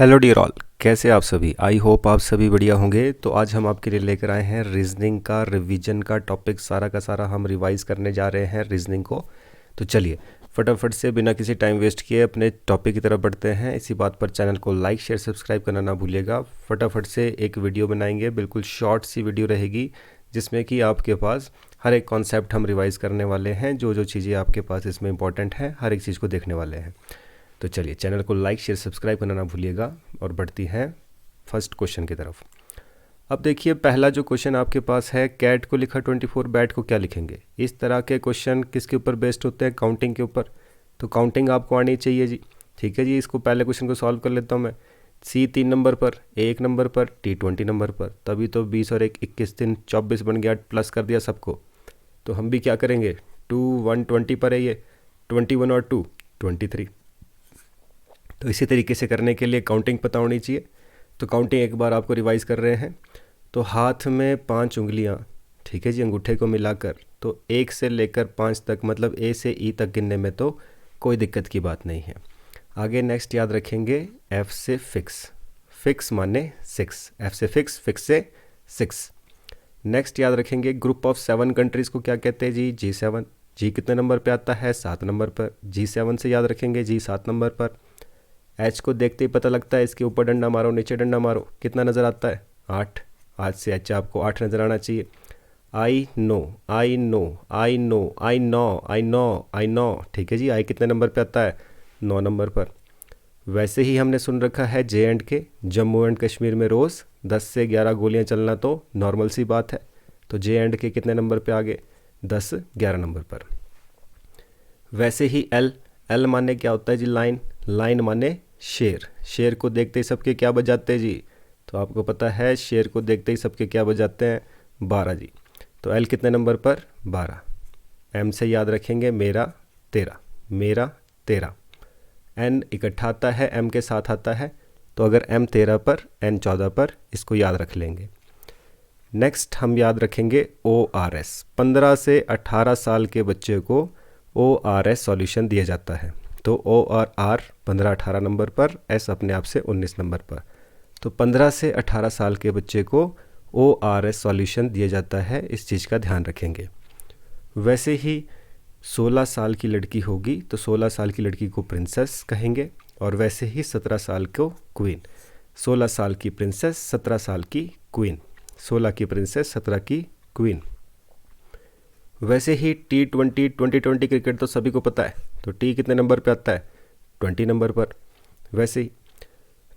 Hello dear all, कैसे आप सभी। आई होप आप सभी बढ़िया होंगे। तो आज हम आपके लिए लेकर आए हैं रीजनिंग का रिवीजन का टॉपिक। सारा का सारा हम रिवाइज करने जा रहे हैं रीजनिंग को। तो चलिए फटाफट से बिना किसी टाइम वेस्ट किए अपने टॉपिक की तरफ बढ़ते हैं। इसी बात पर चैनल को लाइक शेयर सब्सक्राइब करना ना भूलिएगा। फटाफट से एक वीडियो बनाएंगे, बिल्कुल शॉर्ट सी वीडियो रहेगी जिसमें कि आपके पास हर एक कॉन्सेप्ट हम रिवाइज करने वाले हैं। जो जो चीज़ें आपके पास इसमें इंपॉर्टेंट हैं हर एक चीज़ को देखने वाले हैं। तो चलिए चैनल को लाइक शेयर सब्सक्राइब करना ना भूलिएगा और बढ़ती हैं फर्स्ट क्वेश्चन की तरफ। अब देखिए पहला जो क्वेश्चन आपके पास है, कैट को लिखा 24, बैट को क्या लिखेंगे। इस तरह के क्वेश्चन किसके ऊपर बेस्ड होते हैं? काउंटिंग के ऊपर। तो काउंटिंग आपको आनी चाहिए जी। ठीक है जी, इसको पहले क्वेश्चन को सॉल्व कर लेता हूँ मैं। सी 3 नंबर पर, ए 1 नंबर पर, टी 20 नंबर पर। तभी तो 20 और 1 21 दिन 24 बन गया, प्लस कर दिया सबको। तो हम भी क्या करेंगे, 2 1 20 पर है ये, 21 और 2 23। तो इसी तरीके से करने के लिए काउंटिंग पता होनी चाहिए। तो काउंटिंग एक बार आपको रिवाइज कर रहे हैं। तो हाथ में 5 उंगलियां, ठीक है जी, अंगूठे को मिलाकर। तो 1 से लेकर 5 तक, मतलब ए से ई तक गिनने में तो कोई दिक्कत की बात नहीं है। आगे नेक्स्ट याद रखेंगे, एफ से फिक्स। फिक्स माने 6, एफ से फिक्स, फिक्स से 6। नेक्स्ट याद रखेंगे, ग्रुप ऑफ 7 कंट्रीज़ को क्या कहते हैं जी? G7। जी कितने नंबर पे आता है? 7 नंबर पर। G7 से याद रखेंगे, जी 7 नंबर पर। एच को देखते ही पता लगता है, इसके ऊपर डंडा मारो नीचे डंडा मारो, कितना नज़र आता है? 8। आज से एच आपको 8 नज़र आना चाहिए। I know, I know, I know, I know, I know, I know, ठीक है जी। आई कितने नंबर पे आता है? 9 नंबर पर। वैसे ही हमने सुन रखा है जे एंड के, जम्मू एंड कश्मीर में रोज़ 10 से 11 गोलियां चलना तो नॉर्मल सी बात है। तो जे एंड के कितने नंबर पे आ गए? 10 11 नंबर पर। वैसे ही एल, एल माने क्या होता है जी? लाइन। लाइन माने शेर। शेर को देखते ही सबके क्या बजाते हैं जी? तो आपको पता है शेर को देखते ही सबके क्या बजाते हैं? 12 जी। तो एल कितने नंबर पर? 12। एम से याद रखेंगे, मेरा तेरा, मेरा तेरा। एन इकट्ठा आता है, एम के साथ आता है। तो अगर एम 13 पर, एन 14 पर, इसको याद रख लेंगे। नेक्स्ट हम याद रखेंगे ओ आर एस। 15 से 18 साल के बच्चे को ओ आर एस सॉल्यूशन दिया जाता है। तो ओ और आर 15-18 नंबर पर, एस अपने आप से 19 नंबर पर। तो 15 से 18 साल के बच्चे को ओ आर एस सॉल्यूशन दिया जाता है, इस चीज़ का ध्यान रखेंगे। वैसे ही 16 साल की लड़की होगी तो 16 साल की लड़की को प्रिंसेस कहेंगे, और वैसे ही 17 साल को क्वीन। 16 साल की प्रिंसेस, 17 साल की क्वीन। 16 की प्रिंसेस, 17 की क्वीन। वैसे ही T20 2020 क्रिकेट तो सभी को पता है। तो टी कितने नंबर पे आता है? 20 नंबर पर। वैसे ही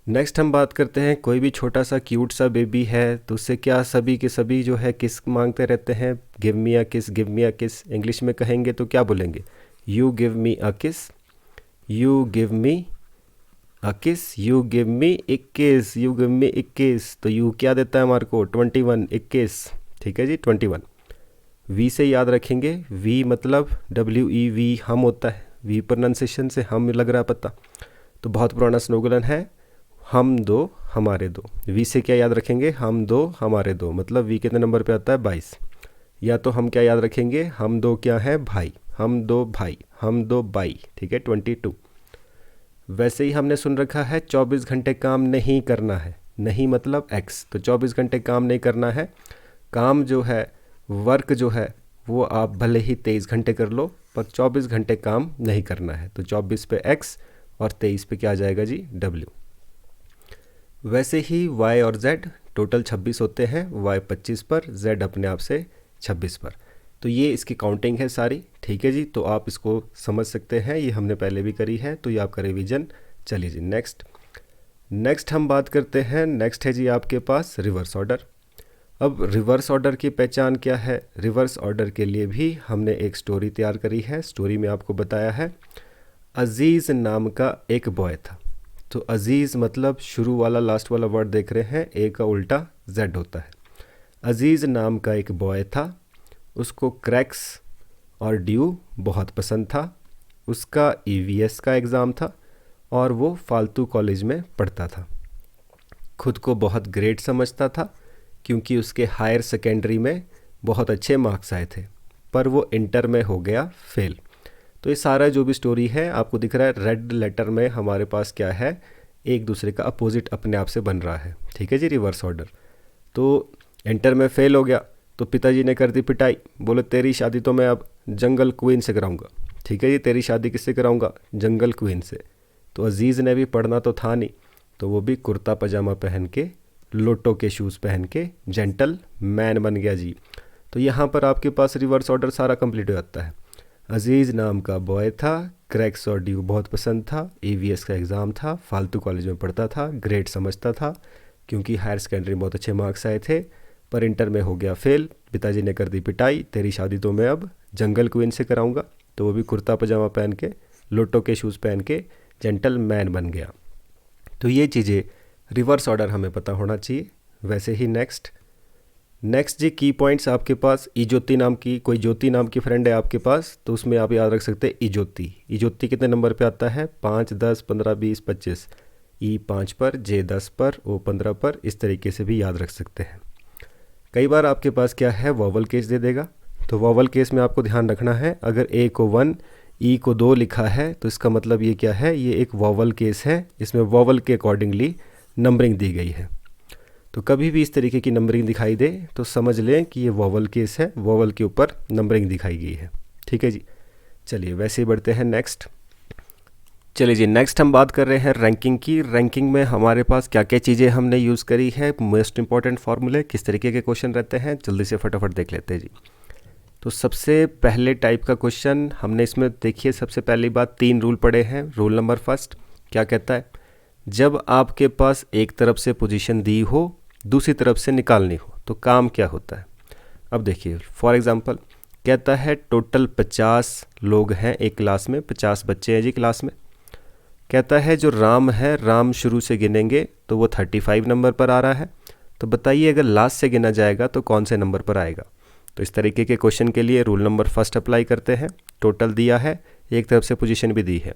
नेक्स्ट हम बात करते हैं, कोई भी छोटा सा क्यूट सा बेबी है तो उससे क्या सभी के सभी जो है किस मांगते रहते हैं? गिव मी अ किस, गिव मी अ किस। इंग्लिश में कहेंगे तो क्या बोलेंगे? यू गिव मी अ किस, यू गिव मी अ किस, you give me 21, you give me 21। तो यू क्या देता है हमारे को? 21, 21, ठीक है जी 21। वी से याद रखेंगे, वी मतलब WEV, हम होता है। वी प्रोनाउंसिएशन से हम लग रहा है पता। तो बहुत पुराना स्लोगन है, हम दो हमारे दो। वी से क्या याद रखेंगे? हम दो हमारे दो, मतलब वी कितने नंबर पे आता है? 22। या तो हम क्या याद रखेंगे? हम दो क्या है? भाई। हम दो भाई, हम दो बाई, ठीक है 22। वैसे ही हमने सुन रखा है 24 घंटे काम नहीं करना है। नहीं मतलब एक्स। तो 24 घंटे काम नहीं करना है। काम जो है, वर्क जो है, वो आप भले ही 23 घंटे कर लो पर 24 घंटे काम नहीं करना है। तो 24 पे एक्स और 23 पे क्या आ जाएगा जी? डब्ल्यू। वैसे ही वाई और जेड टोटल 26 होते हैं। वाई 25 पर, जेड अपने आप से 26 पर। तो ये इसकी काउंटिंग है सारी, ठीक है जी। तो आप इसको समझ सकते हैं, ये हमने पहले भी करी है, तो ये आपका रिवीजन। चलिए जी नेक्स्ट हम बात करते हैं। नेक्स्ट है जी आपके पास रिवर्स ऑर्डर। अब रिवर्स ऑर्डर की पहचान क्या है? रिवर्स ऑर्डर के लिए भी हमने एक स्टोरी तैयार करी है। स्टोरी में आपको बताया है, अजीज़ नाम का एक बॉय था। तो अजीज़ मतलब शुरू वाला लास्ट वाला वर्ड देख रहे हैं, ए का उल्टा जेड होता है। अजीज़ नाम का एक बॉय था, उसको क्रैक्स और ड्यू बहुत पसंद था। उसका EVS का एग्ज़ाम था और वो फालतू कॉलेज में पढ़ता था। खुद को बहुत ग्रेट समझता था क्योंकि उसके हायर सेकेंडरी में बहुत अच्छे मार्क्स आए थे, पर वो इंटर में हो गया फेल। तो ये सारा जो भी स्टोरी है आपको दिख रहा है रेड लेटर में, हमारे पास क्या है? एक दूसरे का अपोजिट अपने आप से बन रहा है, ठीक है जी, रिवर्स ऑर्डर। तो एंटर में फेल हो गया तो पिताजी ने कर दी पिटाई, बोले तेरी शादी तो मैं अब जंगल क्वीन से कराऊंगा, ठीक है जी, तेरी शादी किससे कराऊंगा, जंगल क्वीन से। तो अजीज़ ने भी पढ़ना तो था नहीं, तो वो भी कुर्ता पजामा पहन के, लोटो के शूज़ पहन के जेंटल मैन बन गया जी। तो यहाँ पर आपके पास रिवर्स ऑर्डर सारा कंप्लीट हो जाता है। अजीज़ नाम का बॉय था, क्रैक्स और ड्यू बहुत पसंद था, EVS का एग्ज़ाम था, फालतू कॉलेज में पढ़ता था, ग्रेड समझता था क्योंकि हायर सेकेंडरी में बहुत अच्छे मार्क्स आए थे, पर इंटर में हो गया फेल, पिताजी ने कर दी पिटाई, तेरी शादी तो मैं अब जंगल क्वीन से कराऊंगा। तो वो भी कुर्ता पजामा पहन के, लोटो के शूज़ पहन के जेंटल मैन बन गया। तो ये चीज़ें रिवर्स ऑर्डर हमें पता होना चाहिए। वैसे ही नेक्स्ट जी की पॉइंट्स आपके पास, इजोती नाम की, कोई ज्योति नाम की फ्रेंड है आपके पास, तो उसमें आप याद रख सकते हैं इजोती कितने नंबर पे आता है, 5, 10, 15, 20, 25, E 5 पर, J 10 पर, O 15 पर, इस तरीके से भी याद रख सकते हैं। कई बार आपके पास क्या है, वॉवल केस दे देगा, तो वॉवल केस में आपको ध्यान रखना है, अगर A को 1, E को 2 लिखा है तो इसका मतलब ये क्या है, ये एक वॉवल केस है, इसमें वॉवल के अकॉर्डिंगली नंबरिंग दी गई है। तो कभी भी इस तरीके की नंबरिंग दिखाई दे तो समझ लें कि ये वॉवल केस है, वॉवल के ऊपर नंबरिंग दिखाई गई है, ठीक है जी। चलिए वैसे ही बढ़ते हैं नेक्स्ट। चलिए जी, नेक्स्ट हम बात कर रहे हैं रैंकिंग की। रैंकिंग में हमारे पास क्या क्या चीज़ें हमने यूज़ करी है, मोस्ट इंपॉर्टेंट फार्मूले, किस तरीके के क्वेश्चन रहते हैं, जल्दी से फटाफट देख लेते हैं जी। तो सबसे पहले टाइप का क्वेश्चन हमने इसमें देखिए, सबसे पहली बात 3 रूल पढ़े हैं। रूल नंबर फर्स्ट क्या कहता है, जब आपके पास एक तरफ से पोजीशन दी हो, दूसरी तरफ से निकालनी हो, तो काम क्या होता है। अब देखिए फॉर एग्जांपल कहता है टोटल 50 लोग हैं एक क्लास में, 50 बच्चे हैं जी क्लास में। कहता है जो राम है, राम शुरू से गिनेंगे तो वो 35 नंबर पर आ रहा है, तो बताइए अगर लास्ट से गिना जाएगा तो कौन से नंबर पर आएगा। तो इस तरीके के क्वेश्चन के लिए रूल नंबर फर्स्ट अप्लाई करते हैं। टोटल दिया है, एक तरफ से पोजीशन भी दी है,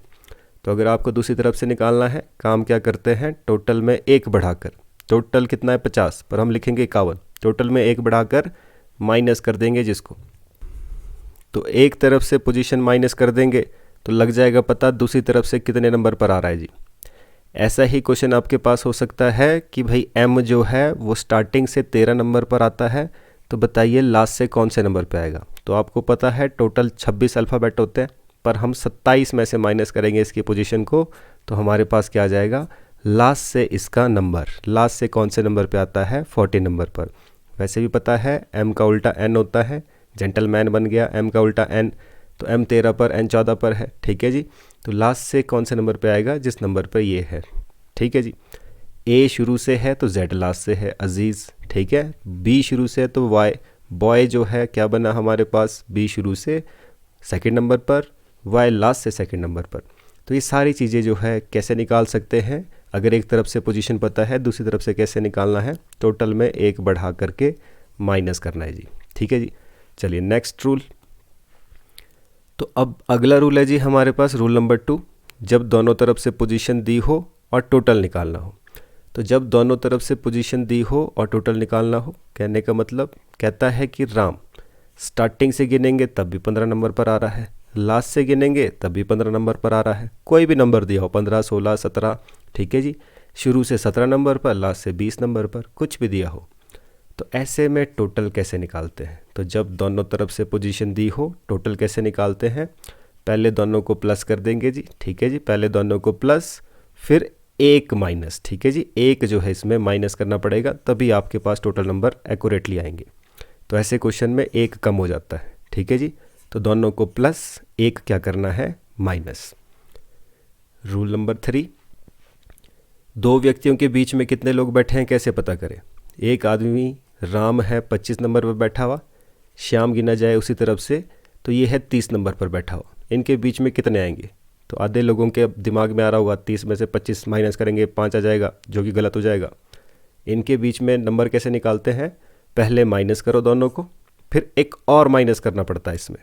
तो अगर आपको दूसरी तरफ से निकालना है, काम क्या करते हैं, टोटल में 1 बढ़ाकर, टोटल कितना है 50 पर हम लिखेंगे 51, टोटल में 1 बढ़ाकर माइनस कर देंगे जिसको, तो एक तरफ से पोजीशन माइनस कर देंगे तो लग जाएगा पता दूसरी तरफ से कितने नंबर पर आ रहा है जी। ऐसा ही क्वेश्चन आपके पास हो सकता है कि भाई M जो है वो स्टार्टिंग से 13 नंबर पर आता है, तो बताइए लास्ट से कौन से नंबर पर आएगा। तो आपको पता है टोटल 26 अल्फ़ाबेट होते हैं, पर हम 27 में से माइनस करेंगे इसकी पोजीशन को, तो हमारे पास क्या आ जाएगा, लास्ट से इसका नंबर, लास्ट से कौन से नंबर पे आता है, 40 नंबर पर। वैसे भी पता है M का उल्टा N होता है, जेंटलमैन बन गया, M का उल्टा N, तो M 13 पर, N 14 पर है, ठीक है जी। तो लास्ट से कौन से नंबर पे आएगा, जिस नंबर पर ये है, ठीक है जी। A शुरू से है तो Z लास्ट से है, अजीज़, ठीक है। B शुरू से है तो Y, बॉय जो है क्या बना हमारे पास, B शुरू से सेकंड नंबर पर, Y लास्ट से सेकंड नंबर पर। तो ये सारी चीज़ें जो है कैसे निकाल सकते हैं, अगर एक तरफ से पोजीशन पता है, दूसरी तरफ से कैसे निकालना है, टोटल में 1 बढ़ा करके माइनस करना है जी, ठीक है जी। चलिए नेक्स्ट रूल। तो अब अगला रूल है जी हमारे पास रूल नंबर 2, जब दोनों तरफ से पोजीशन दी हो और टोटल निकालना हो। तो जब दोनों तरफ से पोजीशन दी हो और टोटल निकालना हो, कहने का मतलब कहता है कि राम स्टार्टिंग से गिनेंगे तब भी 15 नंबर पर आ रहा है, लास्ट से गिनेंगे तब भी 15 नंबर पर आ रहा है, कोई भी नंबर दिया हो, 15, 16, 17, ठीक है जी। शुरू से 17 नंबर पर, लास्ट से 20 नंबर पर, कुछ भी दिया हो। तो ऐसे में टोटल कैसे निकालते हैं, तो जब दोनों तरफ से पोजीशन दी हो, टोटल कैसे निकालते हैं, पहले दोनों को प्लस कर देंगे जी, ठीक है जी, पहले दोनों को प्लस, फिर 1 माइनस, ठीक है जी, 1 जो है इसमें माइनस करना पड़ेगा, तभी आपके पास टोटल नंबर एक्यूरेटली आएंगे। तो ऐसे क्वेश्चन में 1 कम हो जाता है, ठीक है जी। तो दोनों को प्लस, 1 क्या करना है, माइनस। रूल नंबर 3, 2 व्यक्तियों के बीच में कितने लोग बैठे हैं कैसे पता करें। एक आदमी राम है 25 नंबर पर बैठा हुआ, श्याम गिना जाए उसी तरफ से तो ये है 30 नंबर पर बैठा हुआ, इनके बीच में कितने आएंगे। तो आधे लोगों के दिमाग में आ रहा होगा 30 में से 25 माइनस करेंगे 5 आ जाएगा, जो कि गलत हो जाएगा। इनके बीच में नंबर कैसे निकालते हैं, पहले माइनस करो दोनों को, फिर एक और माइनस करना पड़ता है इसमें।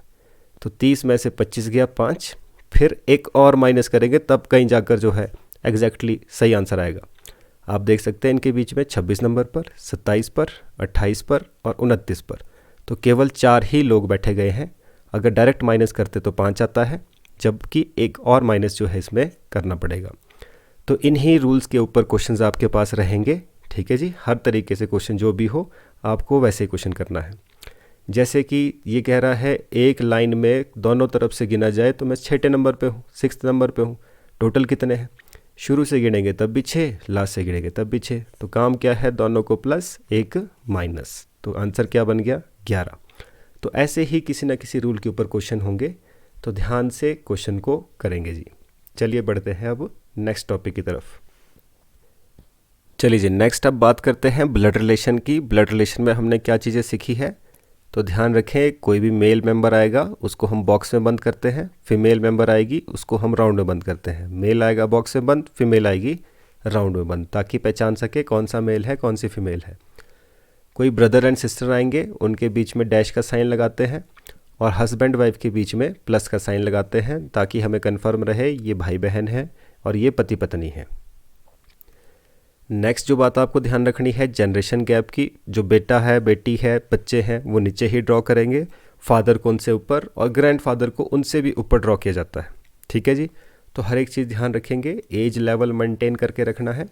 तो 30 में से 25 गया 5, फिर एक और माइनस करेंगे तब कहीं जाकर जो है एग्जैक्टली सही आंसर आएगा। आप देख सकते हैं इनके बीच में 26 नंबर पर, 27 पर, 28 पर और 29 पर, तो केवल 4 ही लोग बैठे गए हैं। अगर डायरेक्ट माइनस करते तो 5 आता है, जबकि एक और माइनस जो है इसमें करना पड़ेगा। तो इन्हीं रूल्स के ऊपर क्वेश्चंस आपके पास रहेंगे, ठीक है जी। हर तरीके से क्वेश्चन जो भी हो आपको वैसे ही क्वेश्चन करना है। जैसे कि ये कह रहा है एक लाइन में दोनों तरफ से गिना जाए तो मैं 6 नंबर पे हूँ, 6 नंबर पे हूँ। टोटल कितने हैं? शुरू से गिनेंगे तब भी 6, लास्ट से गिनेंगे तब भी 6। तो काम क्या है? दोनों को प्लस एक माइनस। तो आंसर क्या बन गया? 11। तो ऐसे ही किसी ना किसी रूल के ऊपर क्वेश्चन होंगे, तो ध्यान से क्वेश्चन को करेंगे जी। चलिए बढ़ते हैं अब नेक्स्ट टॉपिक की तरफ। चलिए जी, नेक्स्ट अब बात करते हैं ब्लड रिलेशन की। ब्लड रिलेशन में हमने क्या चीज़ें सीखी है? तो ध्यान रखें, कोई भी मेल मेंबर आएगा उसको हम बॉक्स में बंद करते हैं, फीमेल मेंबर आएगी उसको हम राउंड में बंद करते हैं। मेल आएगा बॉक्स में बंद, फीमेल आएगी राउंड में बंद, ताकि पहचान सके कौन सा मेल है कौन सी फीमेल है। कोई ब्रदर एंड सिस्टर आएंगे, उनके बीच में डैश का साइन लगाते हैं, और हस्बैंड वाइफ के बीच में प्लस का साइन लगाते हैं, ताकि हमें कन्फर्म रहे ये भाई बहन है और ये पति पत्नी है। नेक्स्ट जो बात आपको ध्यान रखनी है जनरेशन गैप की। जो बेटा है, बेटी है, बच्चे हैं, वो नीचे ही ड्रॉ करेंगे, फादर को उनसे ऊपर और ग्रैंडफादर को उनसे भी ऊपर ड्रॉ किया जाता है, ठीक है जी। तो हर एक चीज़ ध्यान रखेंगे, एज लेवल मेंटेन करके रखना है,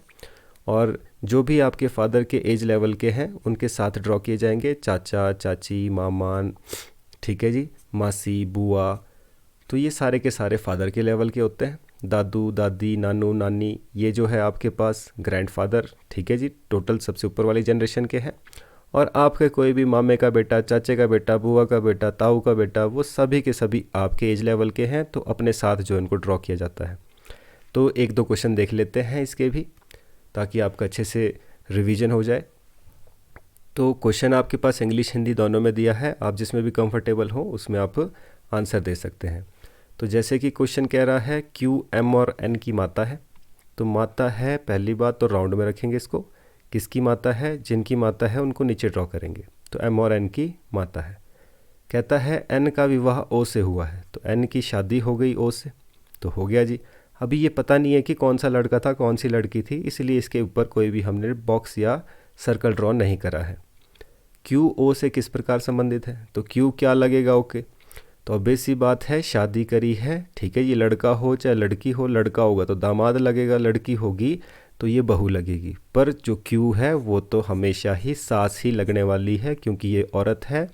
और जो भी आपके फादर के एज लेवल के हैं उनके साथ ड्रॉ किए जाएंगे, चाचा, चाची, मामा, ठीक है जी, मासी, बुआ। तो ये सारे के सारे फादर के लेवल के होते हैं। दादू, दादी, नानू, नानी, ये जो है आपके पास ग्रैंडफादर, ठीक है जी, टोटल सबसे ऊपर वाली जनरेशन के हैं। और आपके कोई भी मामे का बेटा, चाचे का बेटा, बुआ का बेटा, ताऊ का बेटा, वो सभी के सभी आपके एज लेवल के हैं, तो अपने साथ जो इनको ड्रॉ किया जाता है। तो एक दो क्वेश्चन देख लेते हैं इसके भी, ताकि आपका अच्छे से रिवीजन हो जाए। तो क्वेश्चन आपके पास इंग्लिश हिंदी दोनों में दिया है, आप जिसमें भी कंफर्टेबल हो उसमें आप आंसर दे सकते हैं। तो जैसे कि क्वेश्चन कह रहा है क्यू, एम और एन की माता है। तो माता है, पहली बात तो राउंड में रखेंगे इसको। किसकी माता है? जिनकी माता है उनको नीचे ड्रॉ करेंगे। तो एम और एन की माता है। कहता है एन का विवाह ओ से हुआ है, तो एन की शादी हो गई ओ से, तो हो गया जी। अभी ये पता नहीं है कि कौन सा लड़का था कौन सी लड़की थी, इसलिए इसके ऊपर कोई भी हमने बॉक्स या सर्कल ड्रॉ नहीं करा है। क्यू ओ से किस प्रकार संबंधित है? तो क्यू क्या लगेगा? ओके, तो ऑब्वियस सी बात है, शादी करी है, ठीक है। ये लड़का हो चाहे लड़की हो, लड़का होगा तो दामाद लगेगा, लड़की होगी तो ये बहू लगेगी। पर जो क्यू है वो तो हमेशा ही सास ही लगने वाली है, क्योंकि ये औरत है,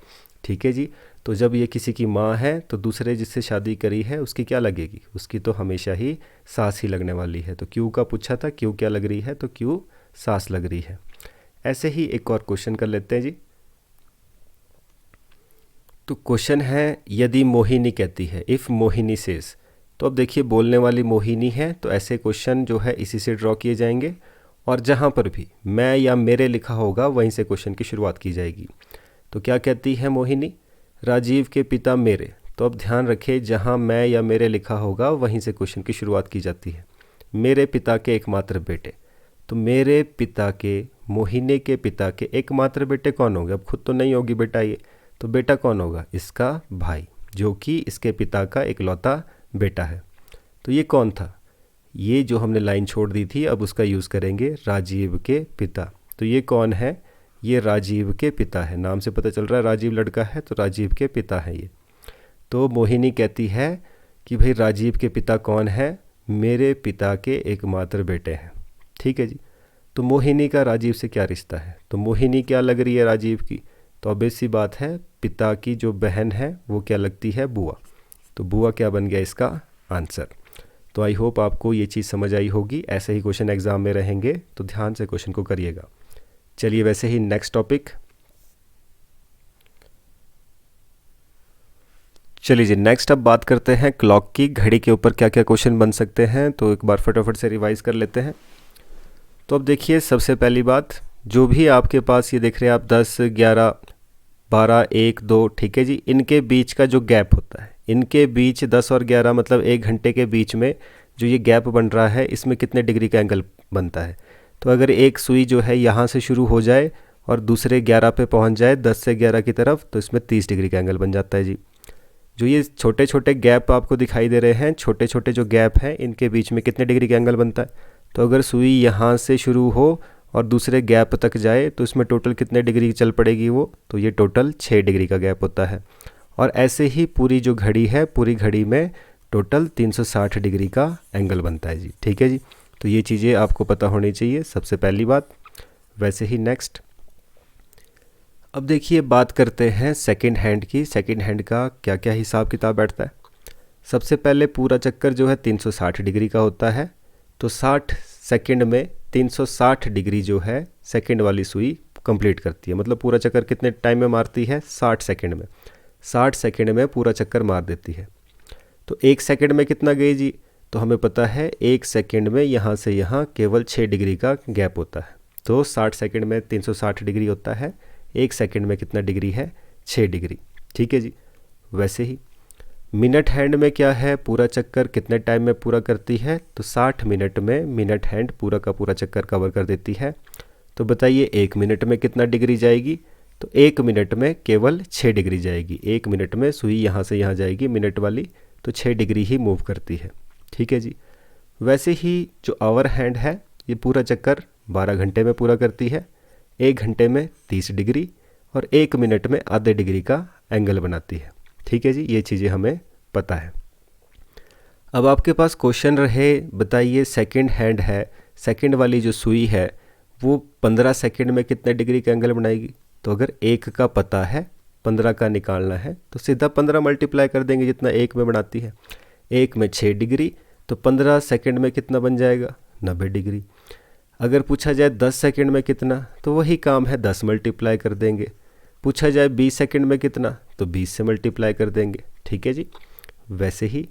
ठीक है जी। तो जब ये किसी की माँ है तो दूसरे जिससे शादी करी है उसकी क्या लगेगी? उसकी तो हमेशा ही सास ही लगने वाली है। तो क्यू का पूछा था, क्यू क्या लग रही है? तो क्यू सास लग रही है। ऐसे ही एक और क्वेश्चन कर लेते हैं जी। तो क्वेश्चन है यदि मोहिनी कहती है, इफ़ मोहिनी सेज। तो अब देखिए बोलने वाली मोहिनी है, तो ऐसे क्वेश्चन जो है इसी से ड्रॉ किए जाएंगे, और जहाँ पर भी मैं या मेरे लिखा होगा वहीं से क्वेश्चन की शुरुआत की जाएगी। तो क्या कहती है मोहिनी? राजीव के पिता मेरे। तो अब ध्यान रखें, जहाँ मैं या मेरे लिखा होगा वहीं से क्वेश्चन की शुरुआत की जाती है। मेरे पिता के एकमात्र बेटे। तो मेरे पिता के, मोहिनी के पिता के एकमात्र बेटे कौन होंगे? अब खुद तो नहीं होगी बेटा ये, तो बेटा कौन होगा? इसका भाई, जो कि इसके पिता का इकलौता बेटा है। तो ये कौन था? ये जो हमने लाइन छोड़ दी थी, अब उसका यूज़ करेंगे, राजीव के पिता। तो ये कौन है? ये राजीव के पिता है। नाम से पता चल रहा है राजीव लड़का है, तो राजीव के पिता है ये। तो मोहिनी कहती है कि भाई राजीव के पिता कौन है? मेरे पिता के एकमात्र बेटे हैं, ठीक है जी। तो मोहिनी का राजीव से क्या रिश्ता है? तो मोहिनी क्या लग रही है राजीव की? तो ऑब्वियस सी बात है, पिता की जो बहन है वो क्या लगती है? बुआ। तो बुआ क्या बन गया इसका आंसर। तो आई होप आपको ये चीज़ समझ आई होगी। ऐसे ही क्वेश्चन एग्जाम में रहेंगे, तो ध्यान से क्वेश्चन को करिएगा। चलिए वैसे ही नेक्स्ट टॉपिक। चलिए जी, नेक्स्ट अब बात करते हैं क्लॉक की। घड़ी के ऊपर क्या क्या क्वेश्चन बन सकते हैं, तो एक बार फटाफट से रिवाइज कर लेते हैं। तो अब देखिए, सबसे पहली बात, जो भी आपके पास ये देख रहे हैं आप 10, 11, 12, 1, 2, ठीक है जी, इनके बीच का जो गैप होता है, इनके बीच 10 और 11 मतलब 1 घंटे के बीच में जो ये गैप बन रहा है, इसमें कितने डिग्री का एंगल बनता है? तो अगर एक सुई जो है यहाँ से शुरू हो जाए और दूसरे 11 पे पहुँच जाए 10 से 11 की तरफ, तो इसमें 30 डिग्री का एंगल बन जाता है जी। जो ये छोटे छोटे गैप आपको दिखाई दे रहे हैं, छोटे छोटे जो गैप हैं, इनके बीच में कितने डिग्री का एंगल बनता है? तो अगर सुई यहाँ से शुरू हो और दूसरे गैप तक जाए तो इसमें टोटल कितने डिग्री चल पड़ेगी वो? तो ये टोटल 6 डिग्री का गैप होता है। और ऐसे ही पूरी जो घड़ी है, पूरी घड़ी में टोटल 360 डिग्री का एंगल बनता है जी, ठीक है जी। तो ये चीज़ें आपको पता होनी चाहिए सबसे पहली बात। वैसे ही नेक्स्ट अब देखिए बात करते हैं सेकंड हैंड की। सेकंड हैंड का क्या क्या हिसाब किताब बैठता है। सबसे पहले पूरा चक्कर जो है 360 डिग्री का होता है, तो 60 सेकंड में 360 डिग्री जो है सेकंड वाली सुई कंप्लीट करती है। मतलब पूरा चक्कर कितने टाइम में मारती है, 60 सेकंड में। 60 सेकंड में पूरा चक्कर मार देती है। तो 1 सेकंड में कितना गई जी, तो हमें पता है 1 सेकंड में यहाँ से यहाँ केवल 6 डिग्री का गैप होता है। तो 60 सेकंड में 360 डिग्री होता है, 1 सेकंड में कितना डिग्री है, 6 डिग्री। ठीक है जी। वैसे ही मिनट हैंड में क्या है, पूरा चक्कर कितने टाइम में पूरा करती है, तो 60 मिनट में मिनट हैंड पूरा का पूरा चक्कर कवर कर देती है। तो बताइए 1 मिनट में कितना डिग्री जाएगी, तो 1 मिनट में केवल 6 डिग्री जाएगी। 1 मिनट में सुई यहाँ से यहाँ जाएगी मिनट वाली, तो 6 डिग्री ही मूव करती है। ठीक है जी। वैसे ही जो आवर हैंड है ये पूरा चक्कर 12 घंटे में पूरा करती है। 1 घंटे में 30 डिग्री और 1 मिनट में आधे डिग्री का एंगल बनाती है। ठीक है जी, ये चीज़ें हमें पता है। अब आपके पास क्वेश्चन रहे, बताइए सेकंड हैंड है, सेकंड वाली जो सुई है वो 15 सेकंड में कितने डिग्री का एंगल बनाएगी। तो अगर 1 का पता है, 15 का निकालना है, तो सीधा 15 मल्टीप्लाई कर देंगे जितना 1 में बनाती है। 1 में 6 डिग्री, तो 15 सेकंड में कितना बन जाएगा, 90 डिग्री। अगर पूछा जाए 10 सेकंड में कितना, तो वही काम है, 10 मल्टीप्लाई कर देंगे। पूछा जाए 20 सेकंड में कितना, तो 20 से मल्टीप्लाई कर देंगे। ठीक है जी। वैसे ही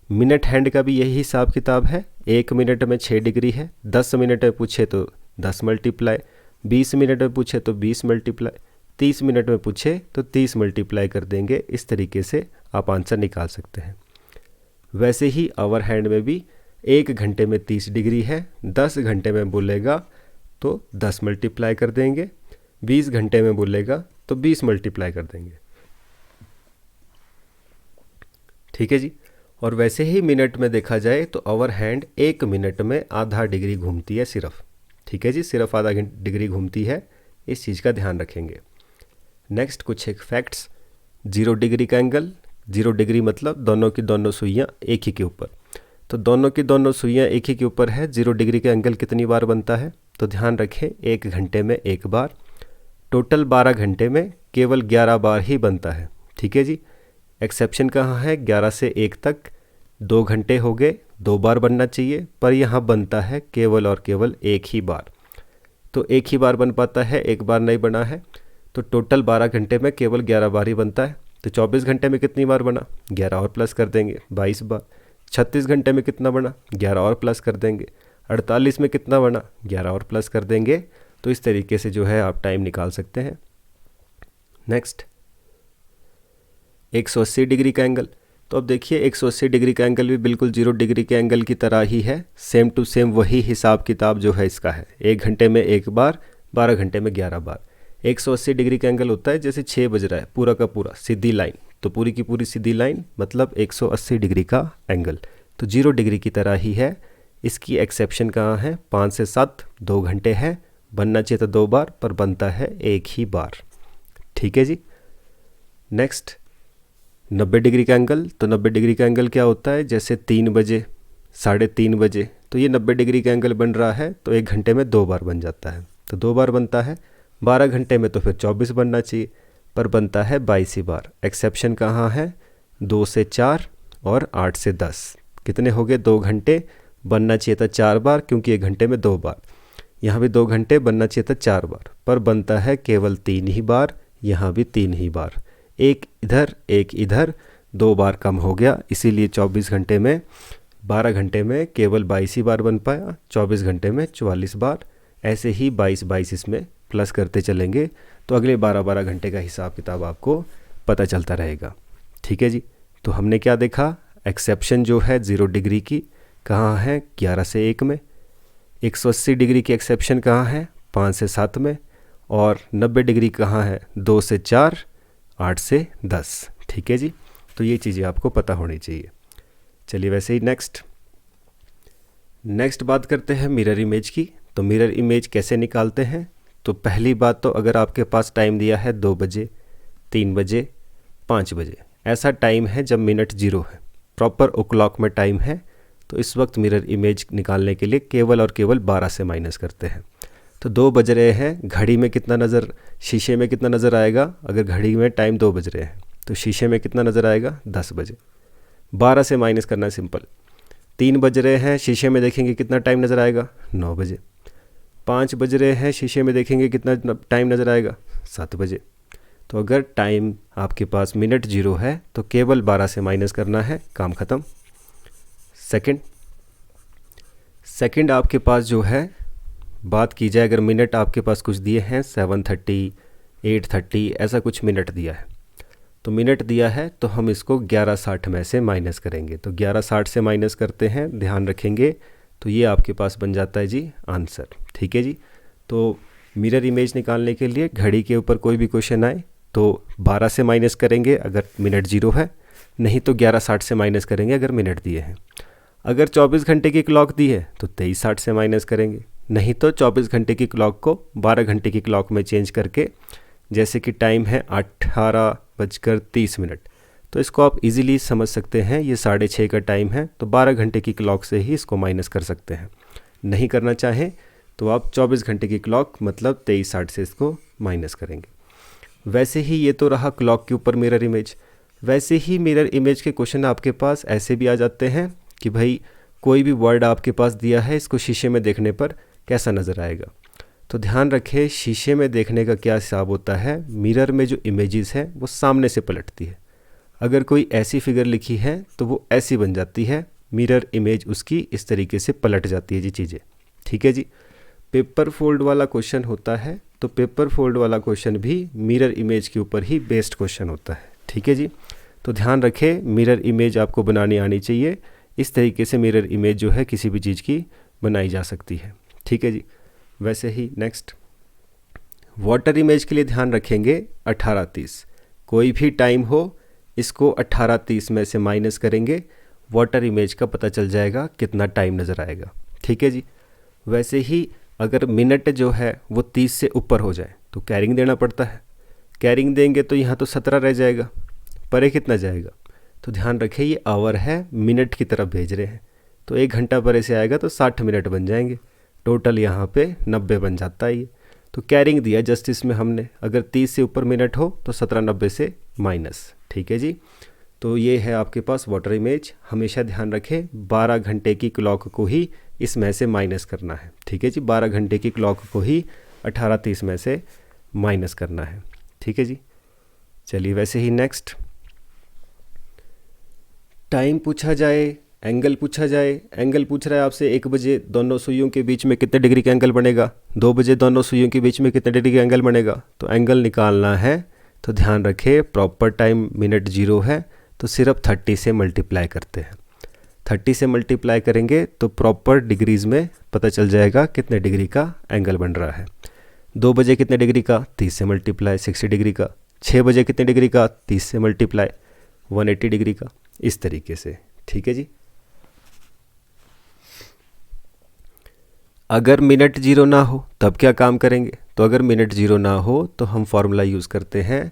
मिनट हैंड का भी यही हिसाब किताब है। 1 मिनट में 6 डिग्री है, 10 मिनट में पूछे तो 10 मल्टीप्लाई, 20 मिनट में पूछे तो 20 मल्टीप्लाई, 30 मिनट में पूछे तो 30 मल्टीप्लाई कर देंगे। इस तरीके से आप आंसर निकाल सकते हैं। वैसे ही आवर हैंड में भी 1 घंटे में 30 डिग्री है, 10 घंटे में बोलेगा तो 10 मल्टीप्लाई कर देंगे, 20 घंटे में बोलेगा तो 20 मल्टीप्लाई कर देंगे। ठीक है जी। और वैसे ही मिनट में देखा जाए तो आवर हैंड 1 मिनट में आधा डिग्री घूमती है सिर्फ। ठीक है जी, सिर्फ आधा डिग्री घूमती है, इस चीज़ का ध्यान रखेंगे। नेक्स्ट कुछ एक फैक्ट्स। 0 डिग्री का एंगल, 0 डिग्री मतलब दोनों की दोनों सुइयाँ एक ही के ऊपर। तो दोनों की दोनों सुइयाँ एक ही के ऊपर है, 0 डिग्री का एंगल कितनी बार बनता है, तो ध्यान रखें 1 घंटे में 1 बार। टोटल 12 घंटे में केवल 11 बार ही बनता है। ठीक है जी। एक्सेप्शन कहाँ है, 11 से 1 तक 2 घंटे हो गए, 2 बार बनना चाहिए, पर यहाँ बनता है केवल और केवल 1 ही बार। तो 1 ही बार बन पाता है, 1 बार नहीं बना है। तो टोटल 12 घंटे में केवल 11 बार ही बनता है। तो 24 घंटे में कितनी बार बना, 11 और प्लस कर देंगे, 22 बार। 36 घंटे में कितना बना, 11 और प्लस कर देंगे। 48 में कितना बना, 11 और प्लस कर देंगे। तो इस तरीके से जो है आप टाइम निकाल सकते हैं। नेक्स्ट 180 डिग्री का एंगल। तो अब देखिए 180 डिग्री का एंगल भी बिल्कुल 0 डिग्री के एंगल की तरह ही है, सेम टू सेम वही हिसाब किताब जो है इसका है। 1 घंटे में 1 बार, 12 घंटे में 11 बार। 180 डिग्री का एंगल होता है जैसे 6 बज रहा है, पूरा का पूरा सीधी लाइन, तो पूरी की पूरी सीधी लाइन मतलब 180 डिग्री का एंगल। तो 0 डिग्री की तरह ही है। इसकी एक्सेप्शन कहाँ है, 5 से 7 2 घंटे है, बनना चाहिए था 2 बार पर बनता है 1 ही बार। ठीक है जी। नेक्स्ट 90 डिग्री का एंगल। तो 90 डिग्री का एंगल क्या होता है, जैसे 3 बजे, 3:30 बजे, तो ये 90 डिग्री का एंगल बन रहा है, तो 1 घंटे में 2 बार बन जाता है, तो 2 बार बनता है। 12 घंटे में तो फिर 24 बनना चाहिए, पर बनता है 22 ही बार। एक्सेप्शन कहाँ है, 2 से 4 और 8 से 10, कितने हो गए, 2 घंटे। बनना चाहिए था 4 बार क्योंकि 1 घंटे में 2 बार। यहाँ भी 2 घंटे, बनना चाहिए था 4 बार, पर बनता है केवल 3 ही बार। यहाँ भी 3 ही बार, एक इधर एक इधर, 2 बार कम हो गया, इसीलिए 24 घंटे में 12 घंटे में केवल 22 ही बार बन पाया, 24 घंटे में 44 बार। ऐसे ही 22 इसमें प्लस करते चलेंगे, तो अगले 12 घंटे का हिसाब किताब आपको पता चलता रहेगा। ठीक है जी। तो हमने क्या देखा, एक्सेप्शन जो है 0 डिग्री की कहाँ है, 11 से 1 में। 180 डिग्री की एक्सेप्शन कहाँ है, 5 से 7 में। और 90 डिग्री कहाँ है, 2 से 4, 8 से 10। ठीक है जी। तो ये चीज़ें आपको पता होनी चाहिए। चलिए वैसे ही नेक्स्ट बात करते हैं मिरर इमेज की। तो मिरर इमेज कैसे निकालते हैं, तो पहली बात तो अगर आपके पास टाइम दिया है 2 बजे, 3 बजे, 5 बजे, ऐसा टाइम है जब मिनट 0 है, प्रॉपर ओ क्लॉक में टाइम है, तो इस वक्त मिरर इमेज निकालने के लिए केवल और केवल 12 से माइनस करते हैं। तो 2 बज रहे हैं, घड़ी में कितना नज़र, शीशे में कितना नज़र आएगा, अगर घड़ी में टाइम 2 बज रहे हैं तो शीशे में कितना नज़र आएगा, 10 बजे। 12 से माइनस करना है, सिंपल। 3 बज रहे हैं, शीशे में देखेंगे कितना टाइम नज़र आएगा, 9 बजे। 5 बज रहे हैं, शीशे में देखेंगे कितना टाइम नज़र आएगा, 7 बजे। तो अगर टाइम आपके पास मिनट 0 है तो केवल 12 से माइनस करना है, काम ख़त्म। सेकंड आपके पास जो है, बात की जाए अगर मिनट आपके पास कुछ दिए हैं 7:30, 8:30 ऐसा कुछ मिनट दिया है, तो मिनट दिया है तो हम इसको 11:60 में से माइनस करेंगे। तो 11:60 से माइनस करते हैं, ध्यान रखेंगे, तो ये आपके पास बन जाता है जी आंसर। ठीक है जी। तो मिरर इमेज निकालने के लिए घड़ी के ऊपर कोई भी क्वेश्चन आए तो 12 से माइनस करेंगे अगर मिनट 0 है, नहीं तो 11:60 से माइनस करेंगे अगर मिनट दिए हैं। अगर 24 घंटे की क्लॉक दी है तो 23:60 से माइनस करेंगे, नहीं तो 24 घंटे की क्लॉक को 12 घंटे की क्लॉक में चेंज करके, जैसे कि टाइम है 18:30, तो इसको आप इजीली समझ सकते हैं, ये 6:30 का टाइम है, तो 12 घंटे की क्लॉक से ही इसको माइनस कर सकते हैं। नहीं करना चाहें तो आप 24 घंटे की क्लॉक मतलब 23:60 से इसको माइनस करेंगे। वैसे ही ये तो रहा क्लॉक के ऊपर मिरर इमेज। वैसे ही मिरर इमेज के क्वेश्चन आपके पास ऐसे भी आ जाते हैं कि भाई कोई भी वर्ड आपके पास दिया है, इसको शीशे में देखने पर कैसा नज़र आएगा। तो ध्यान रखें, शीशे में देखने का क्या हिसाब होता है, मिरर में जो इमेजेस है वो सामने से पलटती है। अगर कोई ऐसी फिगर लिखी है तो वो ऐसी बन जाती है, मिरर इमेज उसकी इस तरीके से पलट जाती है जी चीज़ें। ठीक है जी। पेपर फोल्ड वाला क्वेश्चन होता है, तो पेपर फोल्ड वाला क्वेश्चन भी मिरर इमेज के ऊपर ही बेस्ड क्वेश्चन होता है। ठीक है जी। तो ध्यान रखें, मिरर इमेज आपको बनानी आनी चाहिए। इस तरीके से मिरर इमेज जो है किसी भी चीज़ की बनाई जा सकती है। ठीक है जी। वैसे ही नेक्स्ट वाटर इमेज के लिए ध्यान रखेंगे 18:30, कोई भी टाइम हो इसको 18:30 में से माइनस करेंगे, वाटर इमेज का पता चल जाएगा कितना टाइम नज़र आएगा। ठीक है जी। वैसे ही अगर मिनट जो है वो 30 से ऊपर हो जाए तो कैरिंग देना पड़ता है, कैरिंग देंगे तो यहाँ तो 17 रह जाएगा, परे कितना जाएगा। तो ध्यान रखें, ये आवर है, मिनट की तरफ भेज रहे हैं, तो 1 घंटा परे से आएगा तो 60 मिनट बन जाएंगे, टोटल यहाँ पे 90 बन जाता है ये। तो कैरिंग दिया जस्ट इसमें हमने, अगर 30 से ऊपर मिनट हो तो 17:90 से माइनस। ठीक है जी। तो ये है आपके पास वाटर इमेज। हमेशा ध्यान रखें 12 घंटे की क्लॉक को ही इसमें से माइनस करना है। ठीक है जी। 12 घंटे की क्लॉक को ही 18:30 में से माइनस करना है। ठीक है जी। चलिए वैसे ही नेक्स्ट टाइम पूछा जाए, एंगल पूछा जाए। एंगल पूछ रहा है आपसे 1 बजे दोनों सुइयों के बीच में कितने डिग्री का एंगल बनेगा, 2 बजे दोनों सुइयों के बीच में कितने डिग्री का एंगल बनेगा। तो एंगल निकालना है तो ध्यान रखें, प्रॉपर टाइम मिनट 0 है तो सिर्फ 30 से मल्टीप्लाई करते हैं। 30 से मल्टीप्लाई करेंगे तो प्रॉपर डिग्रीज़ में पता चल जाएगा कितने डिग्री का एंगल बन रहा है। 2 बजे कितने डिग्री का, 30 से मल्टीप्लाई 60 डिग्री का। 6 बजे कितने डिग्री का, 30 से मल्टीप्लाई 180 डिग्री का, इस तरीके से। ठीक है जी। अगर मिनट 0 ना हो तब क्या काम करेंगे, तो अगर मिनट 0 ना हो तो हम फॉर्मूला यूज़ करते हैं।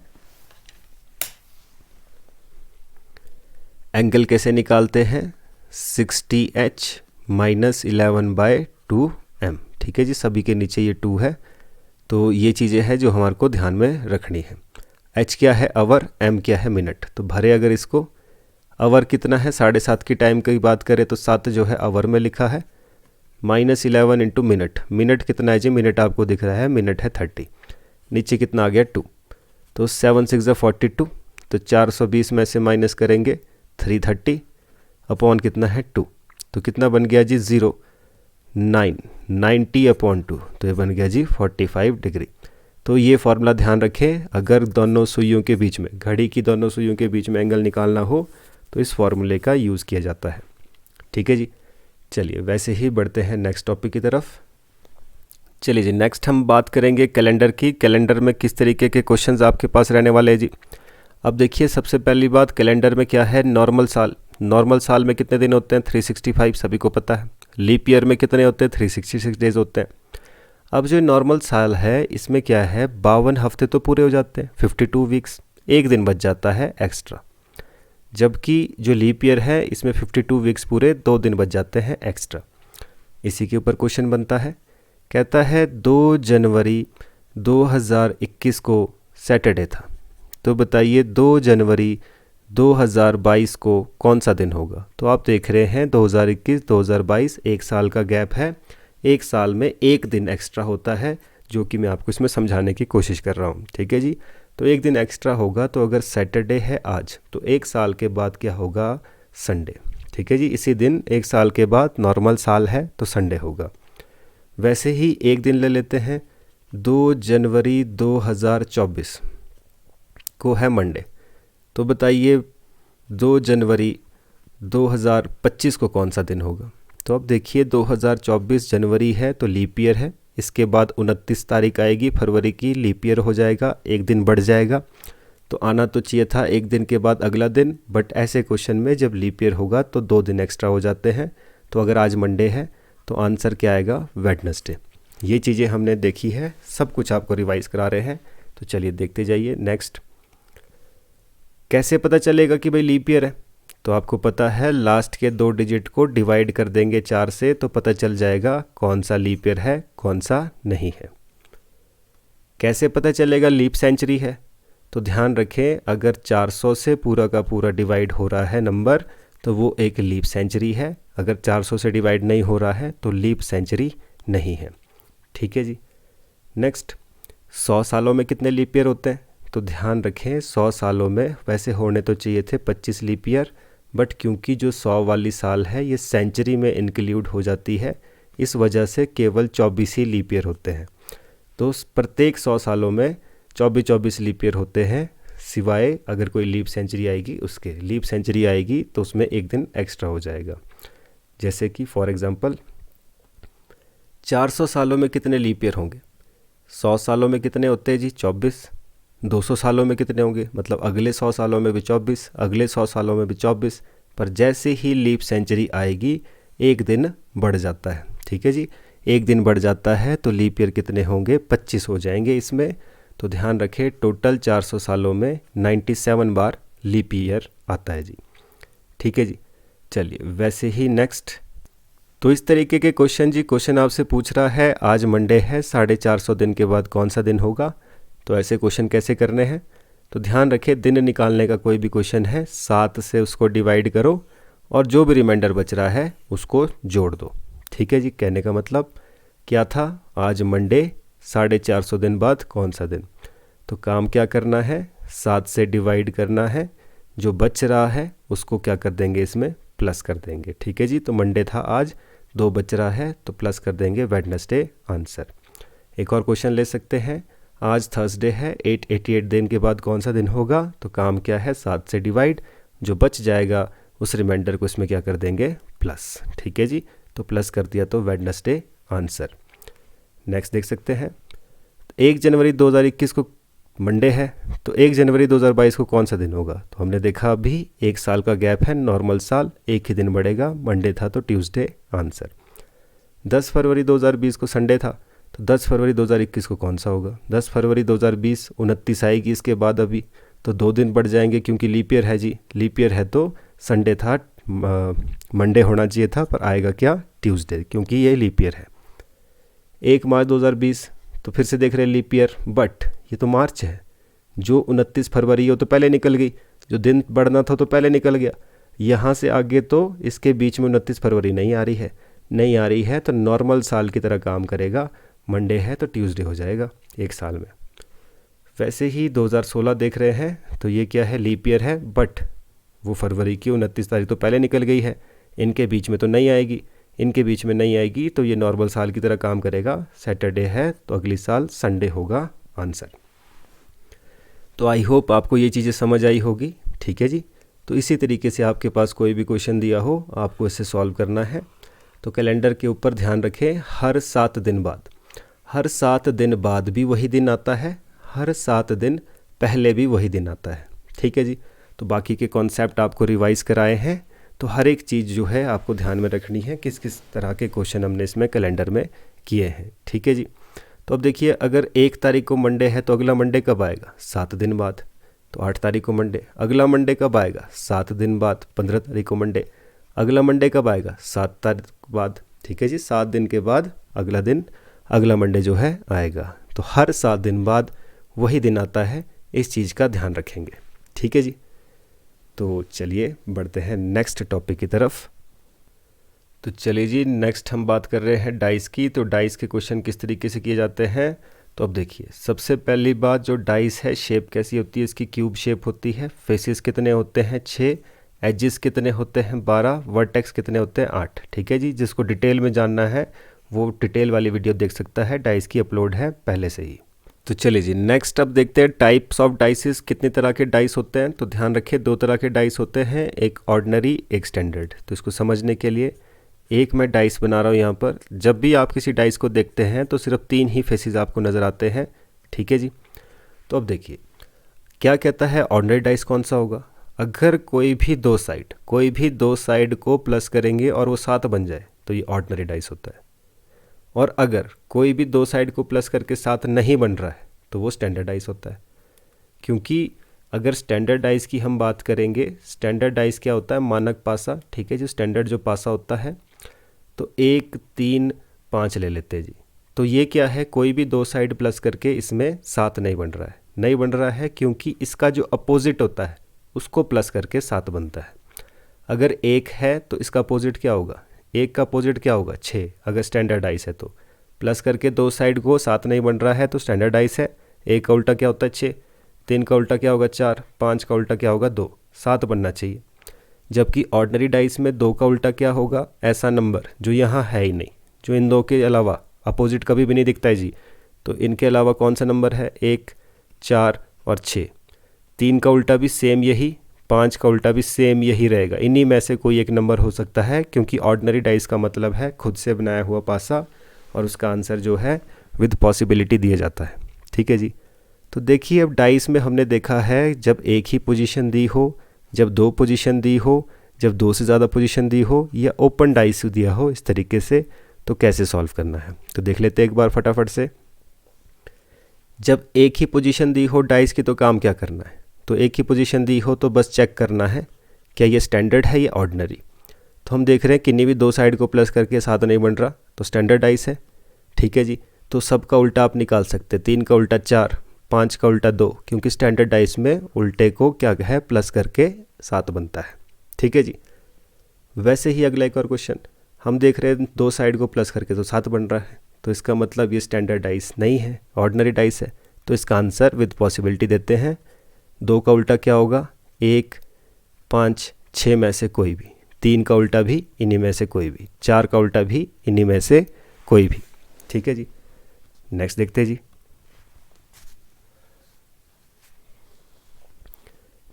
एंगल कैसे निकालते हैं, 60h - 11/2m। ठीक है जी। सभी के नीचे ये 2 है, तो ये चीज़ें हैं जो हमारे को ध्यान में रखनी है। h क्या है, आवर, m क्या है, मिनट। तो भरे अगर इसको, आवर कितना है, 7:30 की टाइम की बात करें तो 7 जो है आवर में लिखा है, -11 इंटू मिनट। मिनट कितना है जी, मिनट आपको दिख रहा है, मिनट है 30, नीचे कितना आ गया 2, तो 7 6 42, तो 420 में से माइनस करेंगे 330 अपॉन कितना है 2, तो कितना बन गया जी 0, 90/2, तो ये बन गया जी 45 डिग्री। तो ये फॉर्मूला ध्यान रखें, अगर दोनों सुइयों के बीच में, घड़ी की दोनों सुइयों के बीच में एंगल निकालना हो तो इस फॉर्मूले का यूज़ किया जाता है। ठीक है जी। चलिए वैसे ही बढ़ते हैं नेक्स्ट टॉपिक की तरफ। चलिए जी, नेक्स्ट हम बात करेंगे कैलेंडर की। कैलेंडर में किस तरीके के क्वेश्चंस आपके पास रहने वाले हैं जी। अब देखिए, सबसे पहली बात, कैलेंडर में क्या है, नॉर्मल साल। नॉर्मल साल में कितने दिन होते हैं, 365, सभी को पता है। लीप ईयर में कितने होते हैं, 366 डेज होते हैं। अब जो नॉर्मल साल है इसमें क्या है, 52 हफ्ते तो पूरे हो जाते हैं, 52 वीक्स, एक दिन बच जाता है एक्स्ट्रा। जबकि जो लीप ईयर है इसमें 52 वीक्स पूरे 2 दिन बच जाते हैं एक्स्ट्रा। इसी के ऊपर क्वेश्चन बनता है, कहता है 2 जनवरी 2021 को सैटरडे था, तो बताइए 2 जनवरी 2022 को कौन सा दिन होगा। तो आप देख रहे हैं 2021 2022 एक साल का गैप है, एक साल में एक दिन एक्स्ट्रा होता है, जो कि मैं आपको इसमें समझाने की कोशिश कर रहा हूँ। ठीक है जी, तो एक दिन एक्स्ट्रा होगा, तो अगर सैटरडे है आज तो एक साल के बाद क्या होगा, संडे। ठीक है जी, इसी दिन एक साल के बाद नॉर्मल साल है तो संडे होगा। वैसे ही एक दिन ले लेते हैं, 2 जनवरी 2024 को है मंडे, तो बताइए 2 जनवरी 2025 को कौन सा दिन होगा। तो अब देखिए 2024 जनवरी है तो लीप ईयर है, इसके बाद 29 तारीख आएगी फरवरी की, लीप ईयर हो जाएगा, एक दिन बढ़ जाएगा। तो आना तो चाहिए था एक दिन के बाद अगला दिन, बट ऐसे क्वेश्चन में जब लीप ईयर होगा तो 2 दिन एक्स्ट्रा हो जाते हैं। तो अगर आज मंडे है तो आंसर क्या आएगा, वेडनेसडे। ये चीज़ें हमने देखी है, सब कुछ आपको रिवाइज करा रहे हैं, तो चलिए देखते जाइए। नेक्स्ट, कैसे पता चलेगा कि भाई लीप ईयर है। तो आपको पता है लास्ट के 2 डिजिट को डिवाइड कर देंगे 4 से, तो पता चल जाएगा कौन सा लीप ईयर है कौन सा नहीं है। कैसे पता चलेगा लीप सेंचुरी है, तो ध्यान रखें अगर 400 से पूरा का पूरा डिवाइड हो रहा है नंबर तो वो एक लीप सेंचुरी है, अगर 400 से डिवाइड नहीं हो रहा है तो लीप सेंचुरी नहीं है। ठीक है जी। नेक्स्ट, 100 सालों में कितने लीप ईयर होते हैं। तो ध्यान रखें 100 सालों में वैसे होने तो चाहिए थे 25 लीप ईयर, बट क्योंकि जो 100 वाली साल है ये सेंचुरी में इंक्लूड हो जाती है, इस वजह से केवल 24 ही लीप ईयर होते हैं। तो प्रत्येक 100 सालों में 24 लीप ईयर होते हैं, सिवाय अगर कोई लीप सेंचुरी आएगी उसके। लीप सेंचुरी आएगी तो उसमें एक दिन एक्स्ट्रा हो जाएगा। जैसे कि फॉर एग्जांपल 400 सालों में कितने लीप ईयर होंगे, 100 सालों में कितने होते हैं जी 24, 200 सालों में कितने होंगे, मतलब अगले 100 सालों में भी 24, अगले 100 सालों में भी 24, पर जैसे ही लीप सेंचुरी आएगी एक दिन बढ़ जाता है। ठीक है जी, एक दिन बढ़ जाता है तो लीप ईयर कितने होंगे, 25 हो जाएंगे इसमें। तो ध्यान रखें टोटल 400 सालों में 97 बार लीप ईयर आता है जी। ठीक है जी, चलिए वैसे ही नेक्स्ट, तो इस तरीके के क्वेश्चन जी, क्वेश्चन आपसे पूछ रहा है आज मंडे है, 450 दिन के बाद कौन सा दिन होगा। तो ऐसे क्वेश्चन कैसे करने हैं, तो ध्यान रखें दिन निकालने का कोई भी क्वेश्चन है 7 से उसको डिवाइड करो और जो भी रिमाइंडर बच रहा है उसको जोड़ दो। ठीक है जी, कहने का मतलब क्या था, आज मंडे 450 दिन बाद कौन सा दिन। तो काम क्या करना है, 7 से डिवाइड करना है, जो बच रहा है उसको क्या कर देंगे, इसमें प्लस कर देंगे। ठीक है जी, तो मंडे था आज, 2 बच रहा है तो प्लस कर देंगे वेडनेसडे आंसर। एक और क्वेश्चन ले सकते हैं, आज थर्सडे है, 888 दिन के बाद कौन सा दिन होगा। तो काम क्या है, 7 से डिवाइड, जो बच जाएगा उस रिमाइंडर को इसमें क्या कर देंगे, प्लस। ठीक है जी, तो प्लस कर दिया तो वेडनेसडे आंसर। नेक्स्ट देख सकते हैं, 1 जनवरी 2021 को मंडे है, तो 1 जनवरी 2022 को कौन सा दिन होगा। तो हमने देखा अभी एक साल का गैप है, नॉर्मल साल, एक ही दिन बढ़ेगा, मंडे था तो ट्यूसडे आंसर। 10 फरवरी 2020 को संडे था, तो 10 फरवरी 2021 को कौन सा होगा। 10 फरवरी 2020 29 आएगी इसके बाद अभी, तो 2 दिन बढ़ जाएंगे क्योंकि लीप ईयर है जी। लीप ईयर है तो संडे था, मंडे होना चाहिए था, पर आएगा क्या, ट्यूसडे, क्योंकि ये लीप ईयर है। 1 मार्च 2020, तो फिर से देख रहे हैं लीप ईयर, बट ये तो मार्च है, जो 29 फरवरी हो तो पहले निकल गई, जो दिन बढ़ना था तो पहले निकल गया। यहाँ से आगे तो इसके बीच में 29 फरवरी नहीं आ रही है, तो नॉर्मल साल की तरह काम करेगा, मंडे है तो ट्यूसडे हो जाएगा एक साल में। वैसे ही 2016 देख रहे हैं, तो ये क्या है, लीप ईयर है, बट वो फरवरी की 29 तारीख तो पहले निकल गई है, इनके बीच में तो नहीं आएगी, तो ये नॉर्मल साल की तरह काम करेगा। सैटरडे है तो अगली साल संडे होगा आंसर। तो आई होप आपको ये चीज़ें समझ आई होगी। ठीक है जी, तो इसी तरीके से आपके पास कोई भी क्वेश्चन दिया हो आपको इसे सॉल्व करना है। तो कैलेंडर के ऊपर ध्यान रखें, हर 7 दिन बाद भी वही दिन आता है, हर 7 दिन पहले भी वही दिन आता है। ठीक है जी, तो बाकी के कॉन्सेप्ट आपको रिवाइज कराए हैं, तो हर एक चीज़ जो है आपको ध्यान में रखनी है, किस किस तरह के क्वेश्चन हमने इसमें कैलेंडर में किए हैं। ठीक है जी, तो अब देखिए अगर 1 तारीख को मंडे है तो अगला मंडे कब आएगा, 7 दिन बाद, तो 8 तारीख को मंडे। अगला मंडे कब आएगा? 7 दिन बाद, 15 तारीख को मंडे। अगला मंडे कब आएगा? 7 तारीख बाद। ठीक है जी, 7 दिन के बाद अगला दिन, अगला मंडे जो है आएगा। तो हर 7 दिन बाद वही दिन आता है, इस चीज़ का ध्यान रखेंगे। ठीक है जी, तो चलिए बढ़ते हैं नेक्स्ट टॉपिक की तरफ। तो चलिए जी, नेक्स्ट हम बात कर रहे हैं डाइस की। तो डाइस के क्वेश्चन किस तरीके से किए जाते हैं? तो अब देखिए, सबसे पहली बात, जो डाइस है शेप कैसी होती है? इसकी क्यूब शेप होती है। फेसेस कितने होते हैं? 6। एजेस कितने होते हैं? 12। वर्टेक्स कितने होते हैं? 8। ठीक है जी, जिसको डिटेल में जानना है वो डिटेल वाली वीडियो देख सकता है, डाइस की अपलोड है पहले से ही। तो चलिए जी, नेक्स्ट अब देखते हैं टाइप्स ऑफ डाइसेस। कितने तरह के डाइस होते हैं? तो ध्यान रखिए, 2 तरह के डाइस होते हैं, एक ऑर्डिनरी, एक स्टैंडर्ड। तो इसको समझने के लिए एक मैं डाइस बना रहा हूँ यहाँ पर। जब भी आप किसी डाइस को देखते हैं तो सिर्फ 3 ही फेसेस आपको नज़र आते हैं। ठीक है जी, तो अब देखिए क्या कहता है, ऑर्डिनरी डाइस कौन सा होगा? अगर कोई भी दो साइड को प्लस करेंगे और वो 7 बन जाए तो ये ऑर्डिनरी डाइस होता है। और अगर कोई भी 2 साइड को प्लस करके 7 नहीं बन रहा है तो वो स्टैंडर्ड डाइस होता है। क्योंकि अगर स्टैंडर्ड डाइस की हम बात करेंगे, स्टैंडर्ड डाइस क्या होता है? मानक पासा। ठीक है जी, स्टैंडर्ड जो पासा होता है, तो 1, 3, 5 ले लेते हैं जी। तो ये क्या है? कोई भी 2 साइड प्लस करके इसमें 7 नहीं बन रहा है। नहीं बन रहा है क्योंकि इसका जो अपोजिट होता है उसको प्लस करके 7 बनता है। अगर 1 है तो इसका अपोजिट क्या होगा? 1 का अपोजिट क्या होगा? 6। अगर स्टैंडर्ड डाइस है तो प्लस करके 2 साइड को 7 नहीं बन रहा है तो स्टैंडर्ड डाइस है। 1 का उल्टा क्या होता है? 6। 3 का उल्टा क्या होगा? 4। 5 का उल्टा क्या होगा? 2। 7 बनना चाहिए। जबकि ऑर्डिनरी डाइस में 2 का उल्टा क्या होगा? ऐसा नंबर जो यहाँ है ही नहीं, जो इन 2 के अलावा अपोजिट कभी भी नहीं दिखता है जी। तो इनके अलावा कौन सा नंबर है? 1, 4 और 6। 3 का उल्टा भी सेम यही, 5 का उल्टा भी सेम यही रहेगा। इन्हीं में से कोई एक नंबर हो सकता है, क्योंकि ऑर्डिनरी डाइस का मतलब है खुद से बनाया हुआ पासा, और उसका आंसर जो है विद पॉसिबिलिटी दिया जाता है। ठीक है जी, तो देखिए अब डाइस में हमने देखा है जब एक ही पोजीशन दी हो, जब 2 पोजीशन दी हो, जब 2 से ज़्यादा पोजीशन दी हो, या ओपन डाइस दिया हो इस तरीके से, तो कैसे सॉल्व करना है। तो देख लेते हैं एक बार फटाफट से। जब एक ही पोजीशन दी हो डाइस की तो काम क्या करना है? तो एक ही पोजीशन दी हो तो बस चेक करना है क्या ये स्टैंडर्ड है या ऑर्डिनरी। तो हम देख रहे हैं किन्हीं भी 2 साइड को प्लस करके 7 नहीं बन रहा, तो स्टैंडर्ड डाइस है। ठीक है जी, तो सबका उल्टा आप निकाल सकते हैं। 3 का उल्टा 4, 5 का उल्टा 2, क्योंकि स्टैंडर्ड डाइस में उल्टे को क्या है? प्लस करके 7 बनता है। ठीक है जी, वैसे ही अगला एक और क्वेश्चन हम देख रहे हैं, 2 साइड को प्लस करके तो 7 बन रहा है, तो इसका मतलब ये स्टैंडर्ड डाइस नहीं है, ऑर्डिनरी डाइस है। तो इसका आंसर विद पॉसिबिलिटी देते हैं। 2 का उल्टा क्या होगा? 1, 5, 6 में से कोई भी। 3 का उल्टा भी इन्हीं में से कोई भी। 4 का उल्टा भी इन्हीं में से कोई भी। ठीक है जी, नेक्स्ट देखते हैं जी।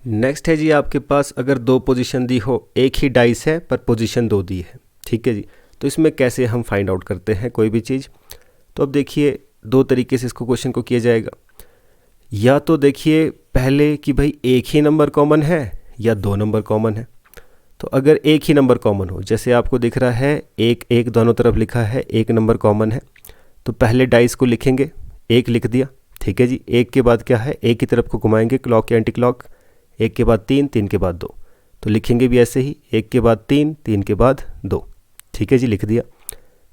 नेक्स्ट है जी, आपके पास अगर 2 पोजीशन दी हो, एक ही डाइस है पर पोजीशन 2 दी है। ठीक है जी, तो इसमें कैसे हम फाइंड आउट करते हैं कोई भी चीज़? तो अब देखिए 2 तरीके से इसको क्वेश्चन को किया जाएगा। या तो देखिए पहले कि भाई एक ही नंबर कॉमन है या 2 नंबर कॉमन है। तो अगर एक ही नंबर कॉमन हो, जैसे आपको दिख रहा है 1, 1 दोनों तरफ लिखा है, 1 नंबर कॉमन है, तो पहले डाइस को लिखेंगे, 1 लिख दिया। ठीक है जी, 1 के बाद क्या है? 1 की तरफ को घुमाएंगे क्लॉक या एंटी क्लॉक। 1 के बाद 3, 3 के बाद 2, तो लिखेंगे भी ऐसे ही, 1 के बाद 3, 3 के बाद 2। ठीक है जी, लिख दिया।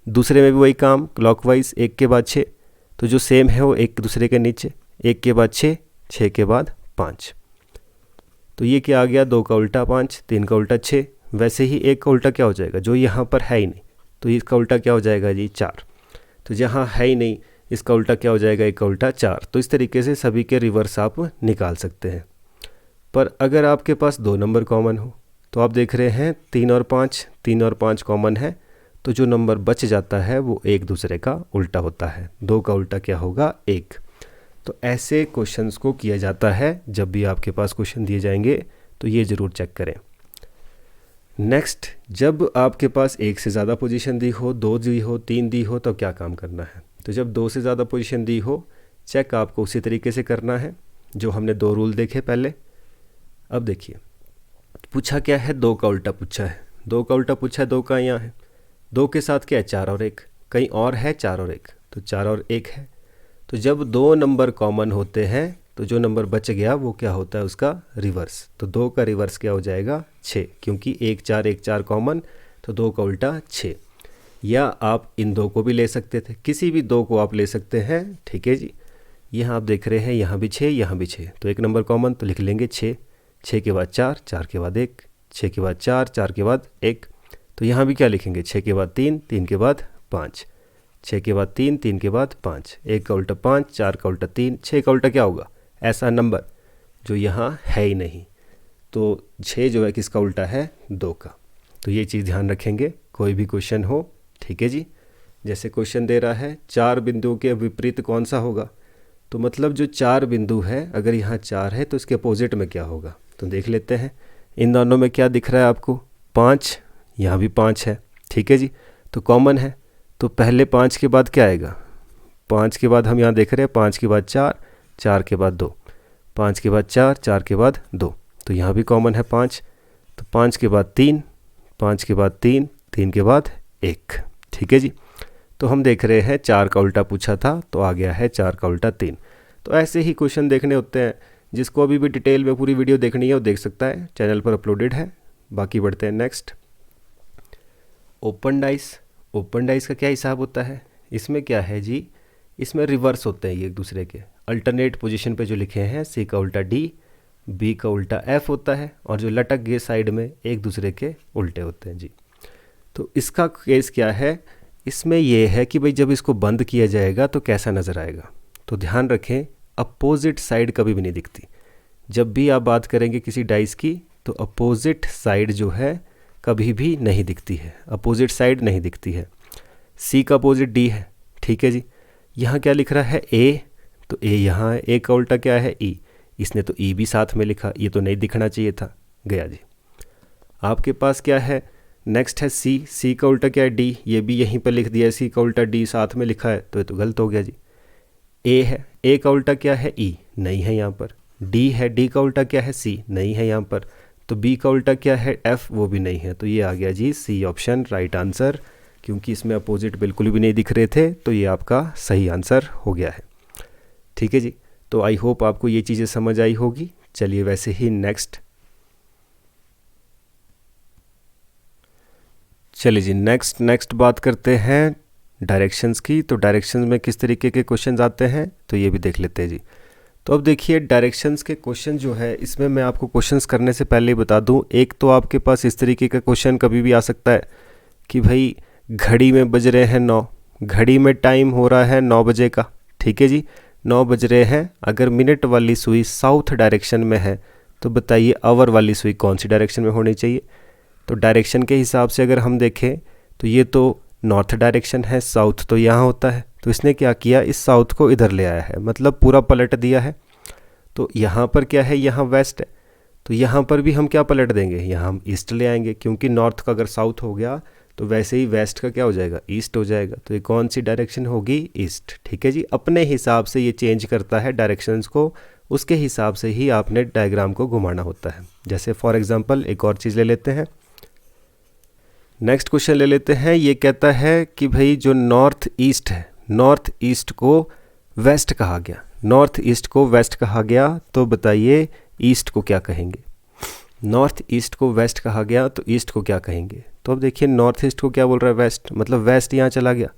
दूसरे में भी वही काम क्लॉकवाइज, 1 के बाद 6, तो जो सेम है वो एक दूसरे के नीचे, 1 के बाद 6, 6 के बाद 5। तो ये क्या आ गया? 2 का उल्टा 5, 3 का उल्टा 6। वैसे ही 1 का उल्टा क्या हो जाएगा? जो यहाँ पर है ही नहीं, तो इसका उल्टा क्या हो जाएगा जी? 4। तो जहाँ है ही नहीं, इसका उल्टा क्या हो जाएगा? 1 का उल्टा 4। तो इस तरीके से सभी के रिवर्स आप निकाल सकते हैं। पर अगर आपके पास 2 नंबर कॉमन हो, तो आप देख रहे हैं 3 और 5, 3 और 5 कॉमन है, तो जो नंबर बच जाता है वो एक दूसरे का उल्टा होता है। 2 का उल्टा क्या होगा? 1। तो ऐसे क्वेश्चंस को किया जाता है। जब भी आपके पास क्वेश्चन दिए जाएंगे तो ये ज़रूर चेक करें। नेक्स्ट, जब आपके पास एक से ज़्यादा पोजीशन दी हो, 2 दी हो, 3 दी हो, तो क्या काम करना है? तो जब 2 से ज़्यादा पोजीशन दी हो, चेक आपको उसी तरीके से करना है जो हमने 2 रूल देखे पहले। अब देखिए पूछा क्या है? 2 का उल्टा पूछा है। 2 का उल्टा पूछा है, 2 का यहाँ है, 2 के साथ क्या है? 4 और 1। कहीं और है 4 और 1, तो 4 और 1 है। तो जब 2 नंबर कॉमन होते हैं तो जो नंबर बच गया वो क्या होता है उसका रिवर्स। तो 2 का रिवर्स क्या हो जाएगा 6, क्योंकि 1 4 कॉमन, तो 2 का उल्टा 6। या आप इन 2 को भी ले सकते थे, किसी भी 2 को आप ले सकते हैं, ठीक है जी। यहाँ आप देख रहे हैं यहाँ भी 6 यहाँ भी 6, तो एक नंबर कॉमन, तो लिख लेंगे 6। 6 के बाद 4, 4 के बाद 1, 6 के बाद 4, 4 के बाद 1। तो यहाँ भी क्या लिखेंगे 6 के बाद 3, 3 के बाद 5, 6 के बाद 3, 3 के बाद 5, 1 का उल्टा 5, 4 का उल्टा 3, 6 का उल्टा क्या होगा ऐसा नंबर जो यहाँ है ही नहीं। तो 6 जो है किसका उल्टा है 2 का। तो ये चीज़ ध्यान रखेंगे कोई भी क्वेश्चन हो, ठीक है जी। जैसे क्वेश्चन दे रहा है 4 बिंदुओं के विपरीत कौन सा होगा, तो मतलब जो 4 बिंदु है अगर यहाँ 4 है तो इसके अपोजिट में क्या होगा, तो देख लेते हैं। इन दोनों में क्या दिख रहा है आपको 5, यहाँ भी 5 है, ठीक है जी, तो कॉमन है। तो पहले 5 के बाद क्या आएगा, 5 के बाद हम यहाँ देख रहे हैं 5 के बाद 4, 4 के बाद 2, 5 के बाद 4, 4 के बाद 2, तो यहाँ भी कॉमन है 5। तो 5 के बाद 3, 5 के बाद 3, 3 के बाद 1, ठीक है जी। तो हम देख रहे हैं 4 का उल्टा पूछा था तो आ गया है 4 का उल्टा 3। तो ऐसे ही क्वेश्चन देखने होते हैं। जिसको अभी भी डिटेल में पूरी वीडियो देखनी है वो देख सकता है, चैनल पर अपलोडेड है। बाकी बढ़ते हैं next. Open dice. Open dice का क्या हिसाब होता है, इसमें क्या है जी, इसमें रिवर्स होते हैं ये एक दूसरे के, अल्टरनेट पोजीशन पे जो लिखे हैं, सी का उल्टा डी, बी का उल्टा एफ होता है, और जो लटक गए साइड में एक दूसरे के उल्टे होते हैं जी। तो इसका केस क्या है, इसमें यह है कि भाई जब इसको बंद किया जाएगा तो कैसा नज़र आएगा। तो ध्यान रखें अपोजिट साइड कभी भी नहीं दिखती। जब भी आप बात करेंगे किसी डाइस की तो अपोजिट साइड जो है कभी भी नहीं दिखती है, अपोजिट साइड नहीं दिखती है। सी का अपोजिट डी है, ठीक है जी। यहाँ क्या लिख रहा है ए, तो ए यहाँ है, ए का उल्टा क्या है ई, इसने तो ई भी साथ में लिखा, ये तो नहीं दिखना चाहिए था, गया जी। आपके पास क्या है नेक्स्ट है सी, सी का उल्टा क्या है डी, ये भी यहीं पर लिख दिया, सी का उल्टा डी साथ में लिखा है तो ये तो गलत हो गया जी। ए है, ए का उल्टा क्या है ई, नहीं है यहाँ पर। डी है, डी का उल्टा क्या है सी, नहीं है यहाँ पर। तो बी का उल्टा क्या है एफ, वो भी नहीं है। तो ये आ गया जी सी ऑप्शन राइट आंसर, क्योंकि इसमें अपोजिट बिल्कुल भी नहीं दिख रहे थे, तो ये आपका सही आंसर हो गया है, ठीक है जी। तो आई होप आपको ये चीज़ें समझ आई होगी। चलिए वैसे ही नेक्स्ट, चलिए जी नेक्स्ट बात करते हैं डायरेक्शंस की। तो डायरेक्शंस में किस तरीके के क्वेश्चंस आते हैं तो ये भी देख लेते हैं जी। तो अब देखिए डायरेक्शंस के क्वेश्चन जो है, इसमें मैं आपको क्वेश्चंस करने से पहले ही बता दूं, एक तो आपके पास इस तरीके का क्वेश्चन कभी भी आ सकता है कि भाई घड़ी में बज रहे हैं 9, घड़ी में टाइम हो रहा है 9 बजे का, ठीक है जी, 9 बज रहे हैं। अगर मिनट वाली सुई साउथ डायरेक्शन में है तो बताइए आवर वाली सुई कौन सी डायरेक्शन में होनी चाहिए। तो डायरेक्शन के हिसाब से अगर हम देखें तो ये तो नॉर्थ डायरेक्शन है, साउथ तो यहाँ होता है, तो इसने क्या किया इस साउथ को इधर ले आया है, मतलब पूरा पलट दिया है। तो यहाँ पर क्या है, यहाँ वेस्ट है, तो यहाँ पर भी हम क्या पलट देंगे, यहाँ हम ईस्ट ले आएंगे, क्योंकि नॉर्थ का अगर साउथ हो गया तो वैसे ही वेस्ट का क्या हो जाएगा ईस्ट हो जाएगा। तो ये कौन सी डायरेक्शन होगी ईस्ट, ठीक है जी। अपने हिसाब से ये चेंज करता है डायरेक्शंस को, उसके हिसाब से ही आपने डायग्राम को घुमाना होता है। जैसे फॉर एग्जांपल एक और चीज़ ले लेते हैं, नेक्स्ट क्वेश्चन ले लेते हैं। ये कहता है कि भाई जो नॉर्थ ईस्ट है, नॉर्थ ईस्ट को वेस्ट कहा गया, नॉर्थ ईस्ट को वेस्ट कहा गया, तो बताइए ईस्ट को क्या कहेंगे। नॉर्थ ईस्ट को वेस्ट कहा गया तो ईस्ट को क्या कहेंगे। तो अब देखिए नॉर्थ ईस्ट को क्या बोल रहा है वेस्ट, मतलब वेस्ट यहाँ चला गया।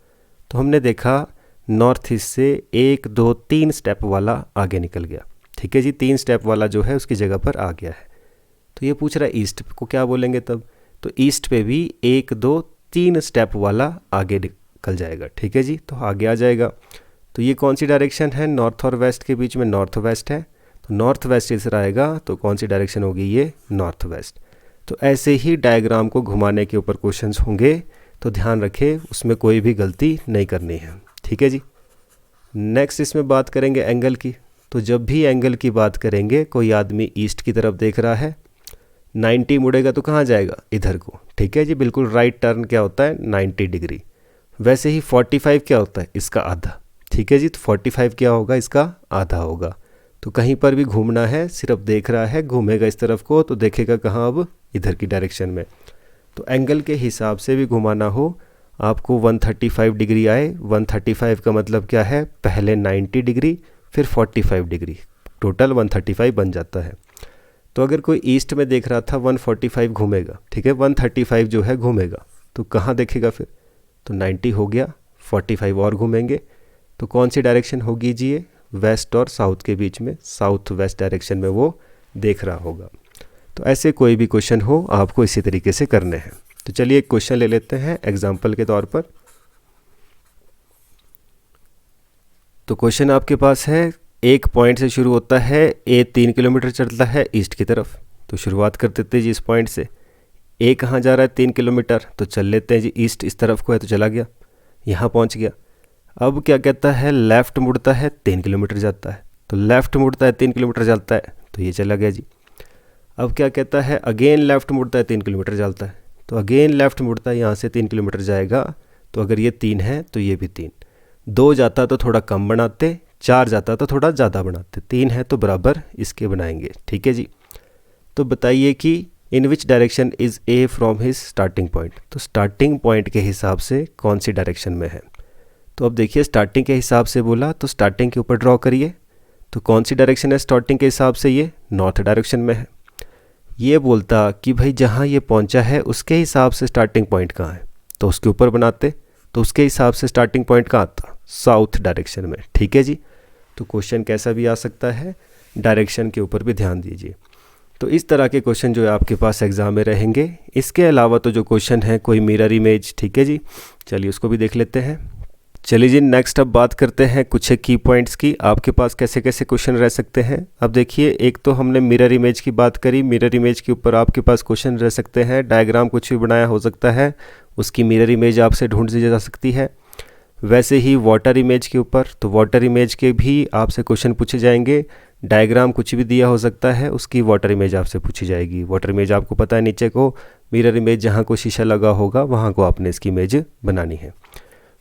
तो हमने देखा नॉर्थ ईस्ट से 1 2 3 स्टेप वाला आगे निकल गया, ठीक है जी, 3 स्टेप वाला जो है उसकी जगह पर आ गया है। तो ये पूछ रहा है ईस्ट को क्या बोलेंगे तब, तो ईस्ट पे भी 1 2 3 स्टेप वाला आगे निकल जाएगा, ठीक है जी, तो आगे आ जाएगा। तो ये कौन सी डायरेक्शन है, नॉर्थ और वेस्ट के बीच में नॉर्थ वेस्ट है, तो नॉर्थ वेस्ट इधर आएगा, तो कौन सी डायरेक्शन होगी ये नॉर्थ वेस्ट। तो ऐसे ही डायग्राम को घुमाने के ऊपर क्वेश्चंस होंगे, तो ध्यान रखें उसमें कोई भी गलती नहीं करनी है, ठीक है जी। नेक्स्ट इसमें बात करेंगे एंगल की। तो जब भी एंगल की बात करेंगे, कोई आदमी ईस्ट की तरफ देख रहा है, 90 मुड़ेगा तो कहाँ जाएगा इधर को, ठीक है जी, बिल्कुल राइट टर्न क्या होता है 90 डिग्री। वैसे ही 45 क्या होता है इसका आधा, ठीक है जी, तो 45 क्या होगा इसका आधा होगा। तो कहीं पर भी घूमना है, सिर्फ देख रहा है, घूमेगा इस तरफ को तो देखेगा कहाँ अब इधर की डायरेक्शन में। तो एंगल के हिसाब से भी घुमाना हो आपको 135 डिग्री आए, 135 का मतलब क्या है, पहले 90 डिग्री फिर 45 डिग्री, टोटल 135 बन जाता है। तो अगर कोई ईस्ट में देख रहा था 145 घूमेगा, ठीक है, 135 जो है घूमेगा, तो कहाँ देखेगा फिर, तो 90 हो गया, 45 और घूमेंगे, तो कौन सी डायरेक्शन होगी जी, ये वेस्ट और साउथ के बीच में, साउथ वेस्ट डायरेक्शन में वो देख रहा होगा। तो ऐसे कोई भी क्वेश्चन हो आपको इसी तरीके से करने हैं। तो चलिए एक क्वेश्चन ले लेते हैं एग्जाम्पल के तौर पर। तो क्वेश्चन आपके पास है, एक पॉइंट से शुरू होता है, ए 3 किलोमीटर चलता है ईस्ट की तरफ। तो शुरुआत कर देते हैं जी इस पॉइंट से। ए कहाँ जा रहा है, 3 किलोमीटर, तो चल लेते हैं जी ईस्ट, इस तरफ को है तो चला गया, यहाँ पहुँच गया। अब क्या कहता है, लेफ़्ट मुड़ता है 3 किलोमीटर जाता है, तो लेफ़्ट मुड़ता है 3 किलोमीटर जाता है, तो ये चला गया जी। अब क्या कहता है, अगेन लेफ़्ट मुड़ता है 3 किलोमीटर जाता है, तो अगेन लेफ़्ट मुड़ता है, यहाँ से 3 किलोमीटर जाएगा। तो अगर ये 3 है तो ये भी 3, 2 जाता तो थोड़ा कम बनाते, 4 जाता तो थोड़ा ज़्यादा बनाते, 3 है तो बराबर इसके बनाएंगे, ठीक है जी। तो बताइए कि in which direction is A from his starting point. तो स्टार्टिंग पॉइंट के हिसाब से कौन सी डायरेक्शन में है। तो अब देखिए स्टार्टिंग के हिसाब से बोला, तो स्टार्टिंग के ऊपर ड्रॉ करिए, तो कौन सी डायरेक्शन है स्टार्टिंग के हिसाब से, ये नॉर्थ डायरेक्शन में है। ये बोलता कि भाई जहाँ ये पहुँचा है उसके हिसाब से स्टार्टिंग पॉइंट कहाँ है, तो उसके ऊपर बनाते, तो उसके हिसाब से स्टार्टिंग पॉइंट कहाँ आता, साउथ डायरेक्शन में, ठीक है जी। तो क्वेश्चन कैसा भी आ सकता है, डायरेक्शन के ऊपर भी ध्यान दीजिए। तो इस तरह के क्वेश्चन जो है आपके पास एग्ज़ाम में रहेंगे। इसके अलावा तो जो क्वेश्चन है कोई मिरर इमेज, ठीक है जी, चलिए उसको भी देख लेते हैं। चलिए जी नेक्स्ट अब बात करते हैं कुछ एक की पॉइंट्स की, आपके पास कैसे कैसे क्वेश्चन रह सकते हैं। अब देखिए एक तो हमने मिरर इमेज की बात करी, मिरर इमेज के ऊपर आपके पास क्वेश्चन रह सकते हैं, डायग्राम कुछ भी बनाया हो सकता है, उसकी मिरर इमेज आपसे ढूंढ ली जा सकती है। वैसे ही वाटर इमेज के ऊपर, तो वाटर इमेज के भी आपसे क्वेश्चन पूछे जाएंगे, डायग्राम कुछ भी दिया हो सकता है, उसकी वाटर इमेज आपसे पूछी जाएगी। वाटर इमेज आपको पता है नीचे को, मिरर इमेज जहाँ को शीशा लगा होगा वहाँ को आपने इसकी इमेज बनानी है।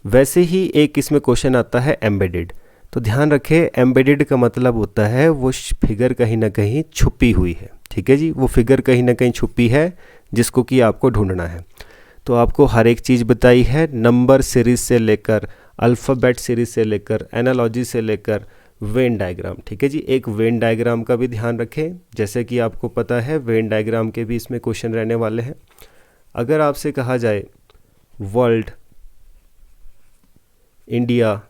वैसे ही एक इसमें क्वेश्चन आता है एम्बेडेड। तो ध्यान रखें, एम्बेडेड का मतलब होता है वो फिगर कहीं ना कहीं छुपी हुई है, ठीक है जी, वो फिगर कहीं ना कहीं छुपी है जिसको कि आपको ढूंढना है। तो आपको हर एक चीज़ बताई है, नंबर सीरीज से लेकर, अल्फ़ाबेट सीरीज से लेकर, एनालॉजी से लेकर, वेन डायग्राम, ठीक है जी। एक वेन डायग्राम का भी ध्यान रखें, जैसे कि आपको पता है वेन डायग्राम के भी इसमें क्वेश्चन रहने वाले हैं। अगर आपसे कहा जाए वर्ल्ड, इंडिया,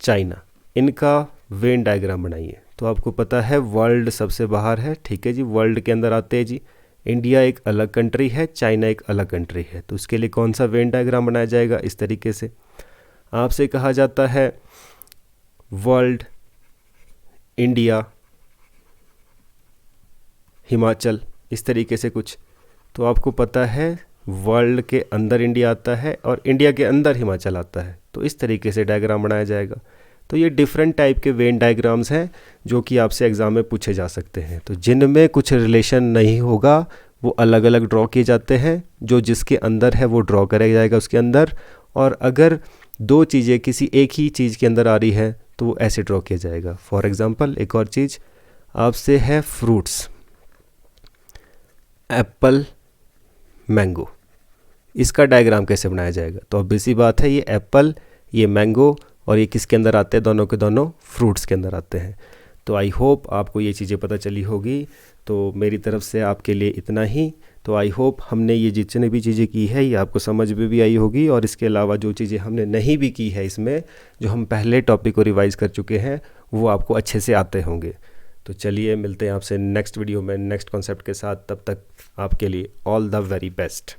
चाइना, इनका वेन डायग्राम बनाइए, तो आपको पता है वर्ल्ड सबसे बाहर है, ठीक है जी, वर्ल्ड के अंदर आते हैं जी, इंडिया एक अलग कंट्री है, चाइना एक अलग कंट्री है, तो उसके लिए कौन सा वेन डायग्राम बनाया जाएगा, इस तरीके से। आपसे कहा जाता है वर्ल्ड, इंडिया, हिमाचल, इस तरीके से कुछ, तो आपको पता है वर्ल्ड के अंदर इंडिया आता है और इंडिया के अंदर हिमाचल आता है, तो इस तरीके से डायग्राम बनाया जाएगा। तो ये डिफरेंट टाइप के वेन डायग्राम्स हैं जो कि आपसे एग्ज़ाम में पूछे जा सकते हैं। तो जिनमें कुछ रिलेशन नहीं होगा वो अलग अलग ड्रॉ किए जाते हैं, जो जिसके अंदर है वो ड्रॉ कराया जाएगा उसके अंदर, और अगर दो चीज़ें किसी एक ही चीज़ के अंदर आ रही है तो वो ऐसे ड्रॉ किया जाएगा। फॉर एग्ज़ाम्पल एक और चीज़ आपसे है फ्रूट्स, एप्पल, मैंगो, इसका डायग्राम कैसे बनाया जाएगा। तो अब इसी बात है, ये एप्पल, ये मैंगो, और ये किसके अंदर आते हैं, दोनों के दोनों फ्रूट्स के अंदर आते हैं। तो आई होप आपको ये चीज़ें पता चली होगी। तो मेरी तरफ से आपके लिए इतना ही। तो आई होप हमने ये जितने भी चीज़ें की है ये आपको समझ में भी आई होगी, और इसके अलावा जो चीज़ें हमने नहीं भी की है इसमें, जो हम पहले टॉपिक को रिवाइज़ कर चुके हैं, वो आपको अच्छे से आते होंगे। तो चलिए मिलते हैं आपसे नेक्स्ट वीडियो में नेक्स्ट कॉन्सेप्ट के साथ। तब तक आपके लिए ऑल द वेरी बेस्ट।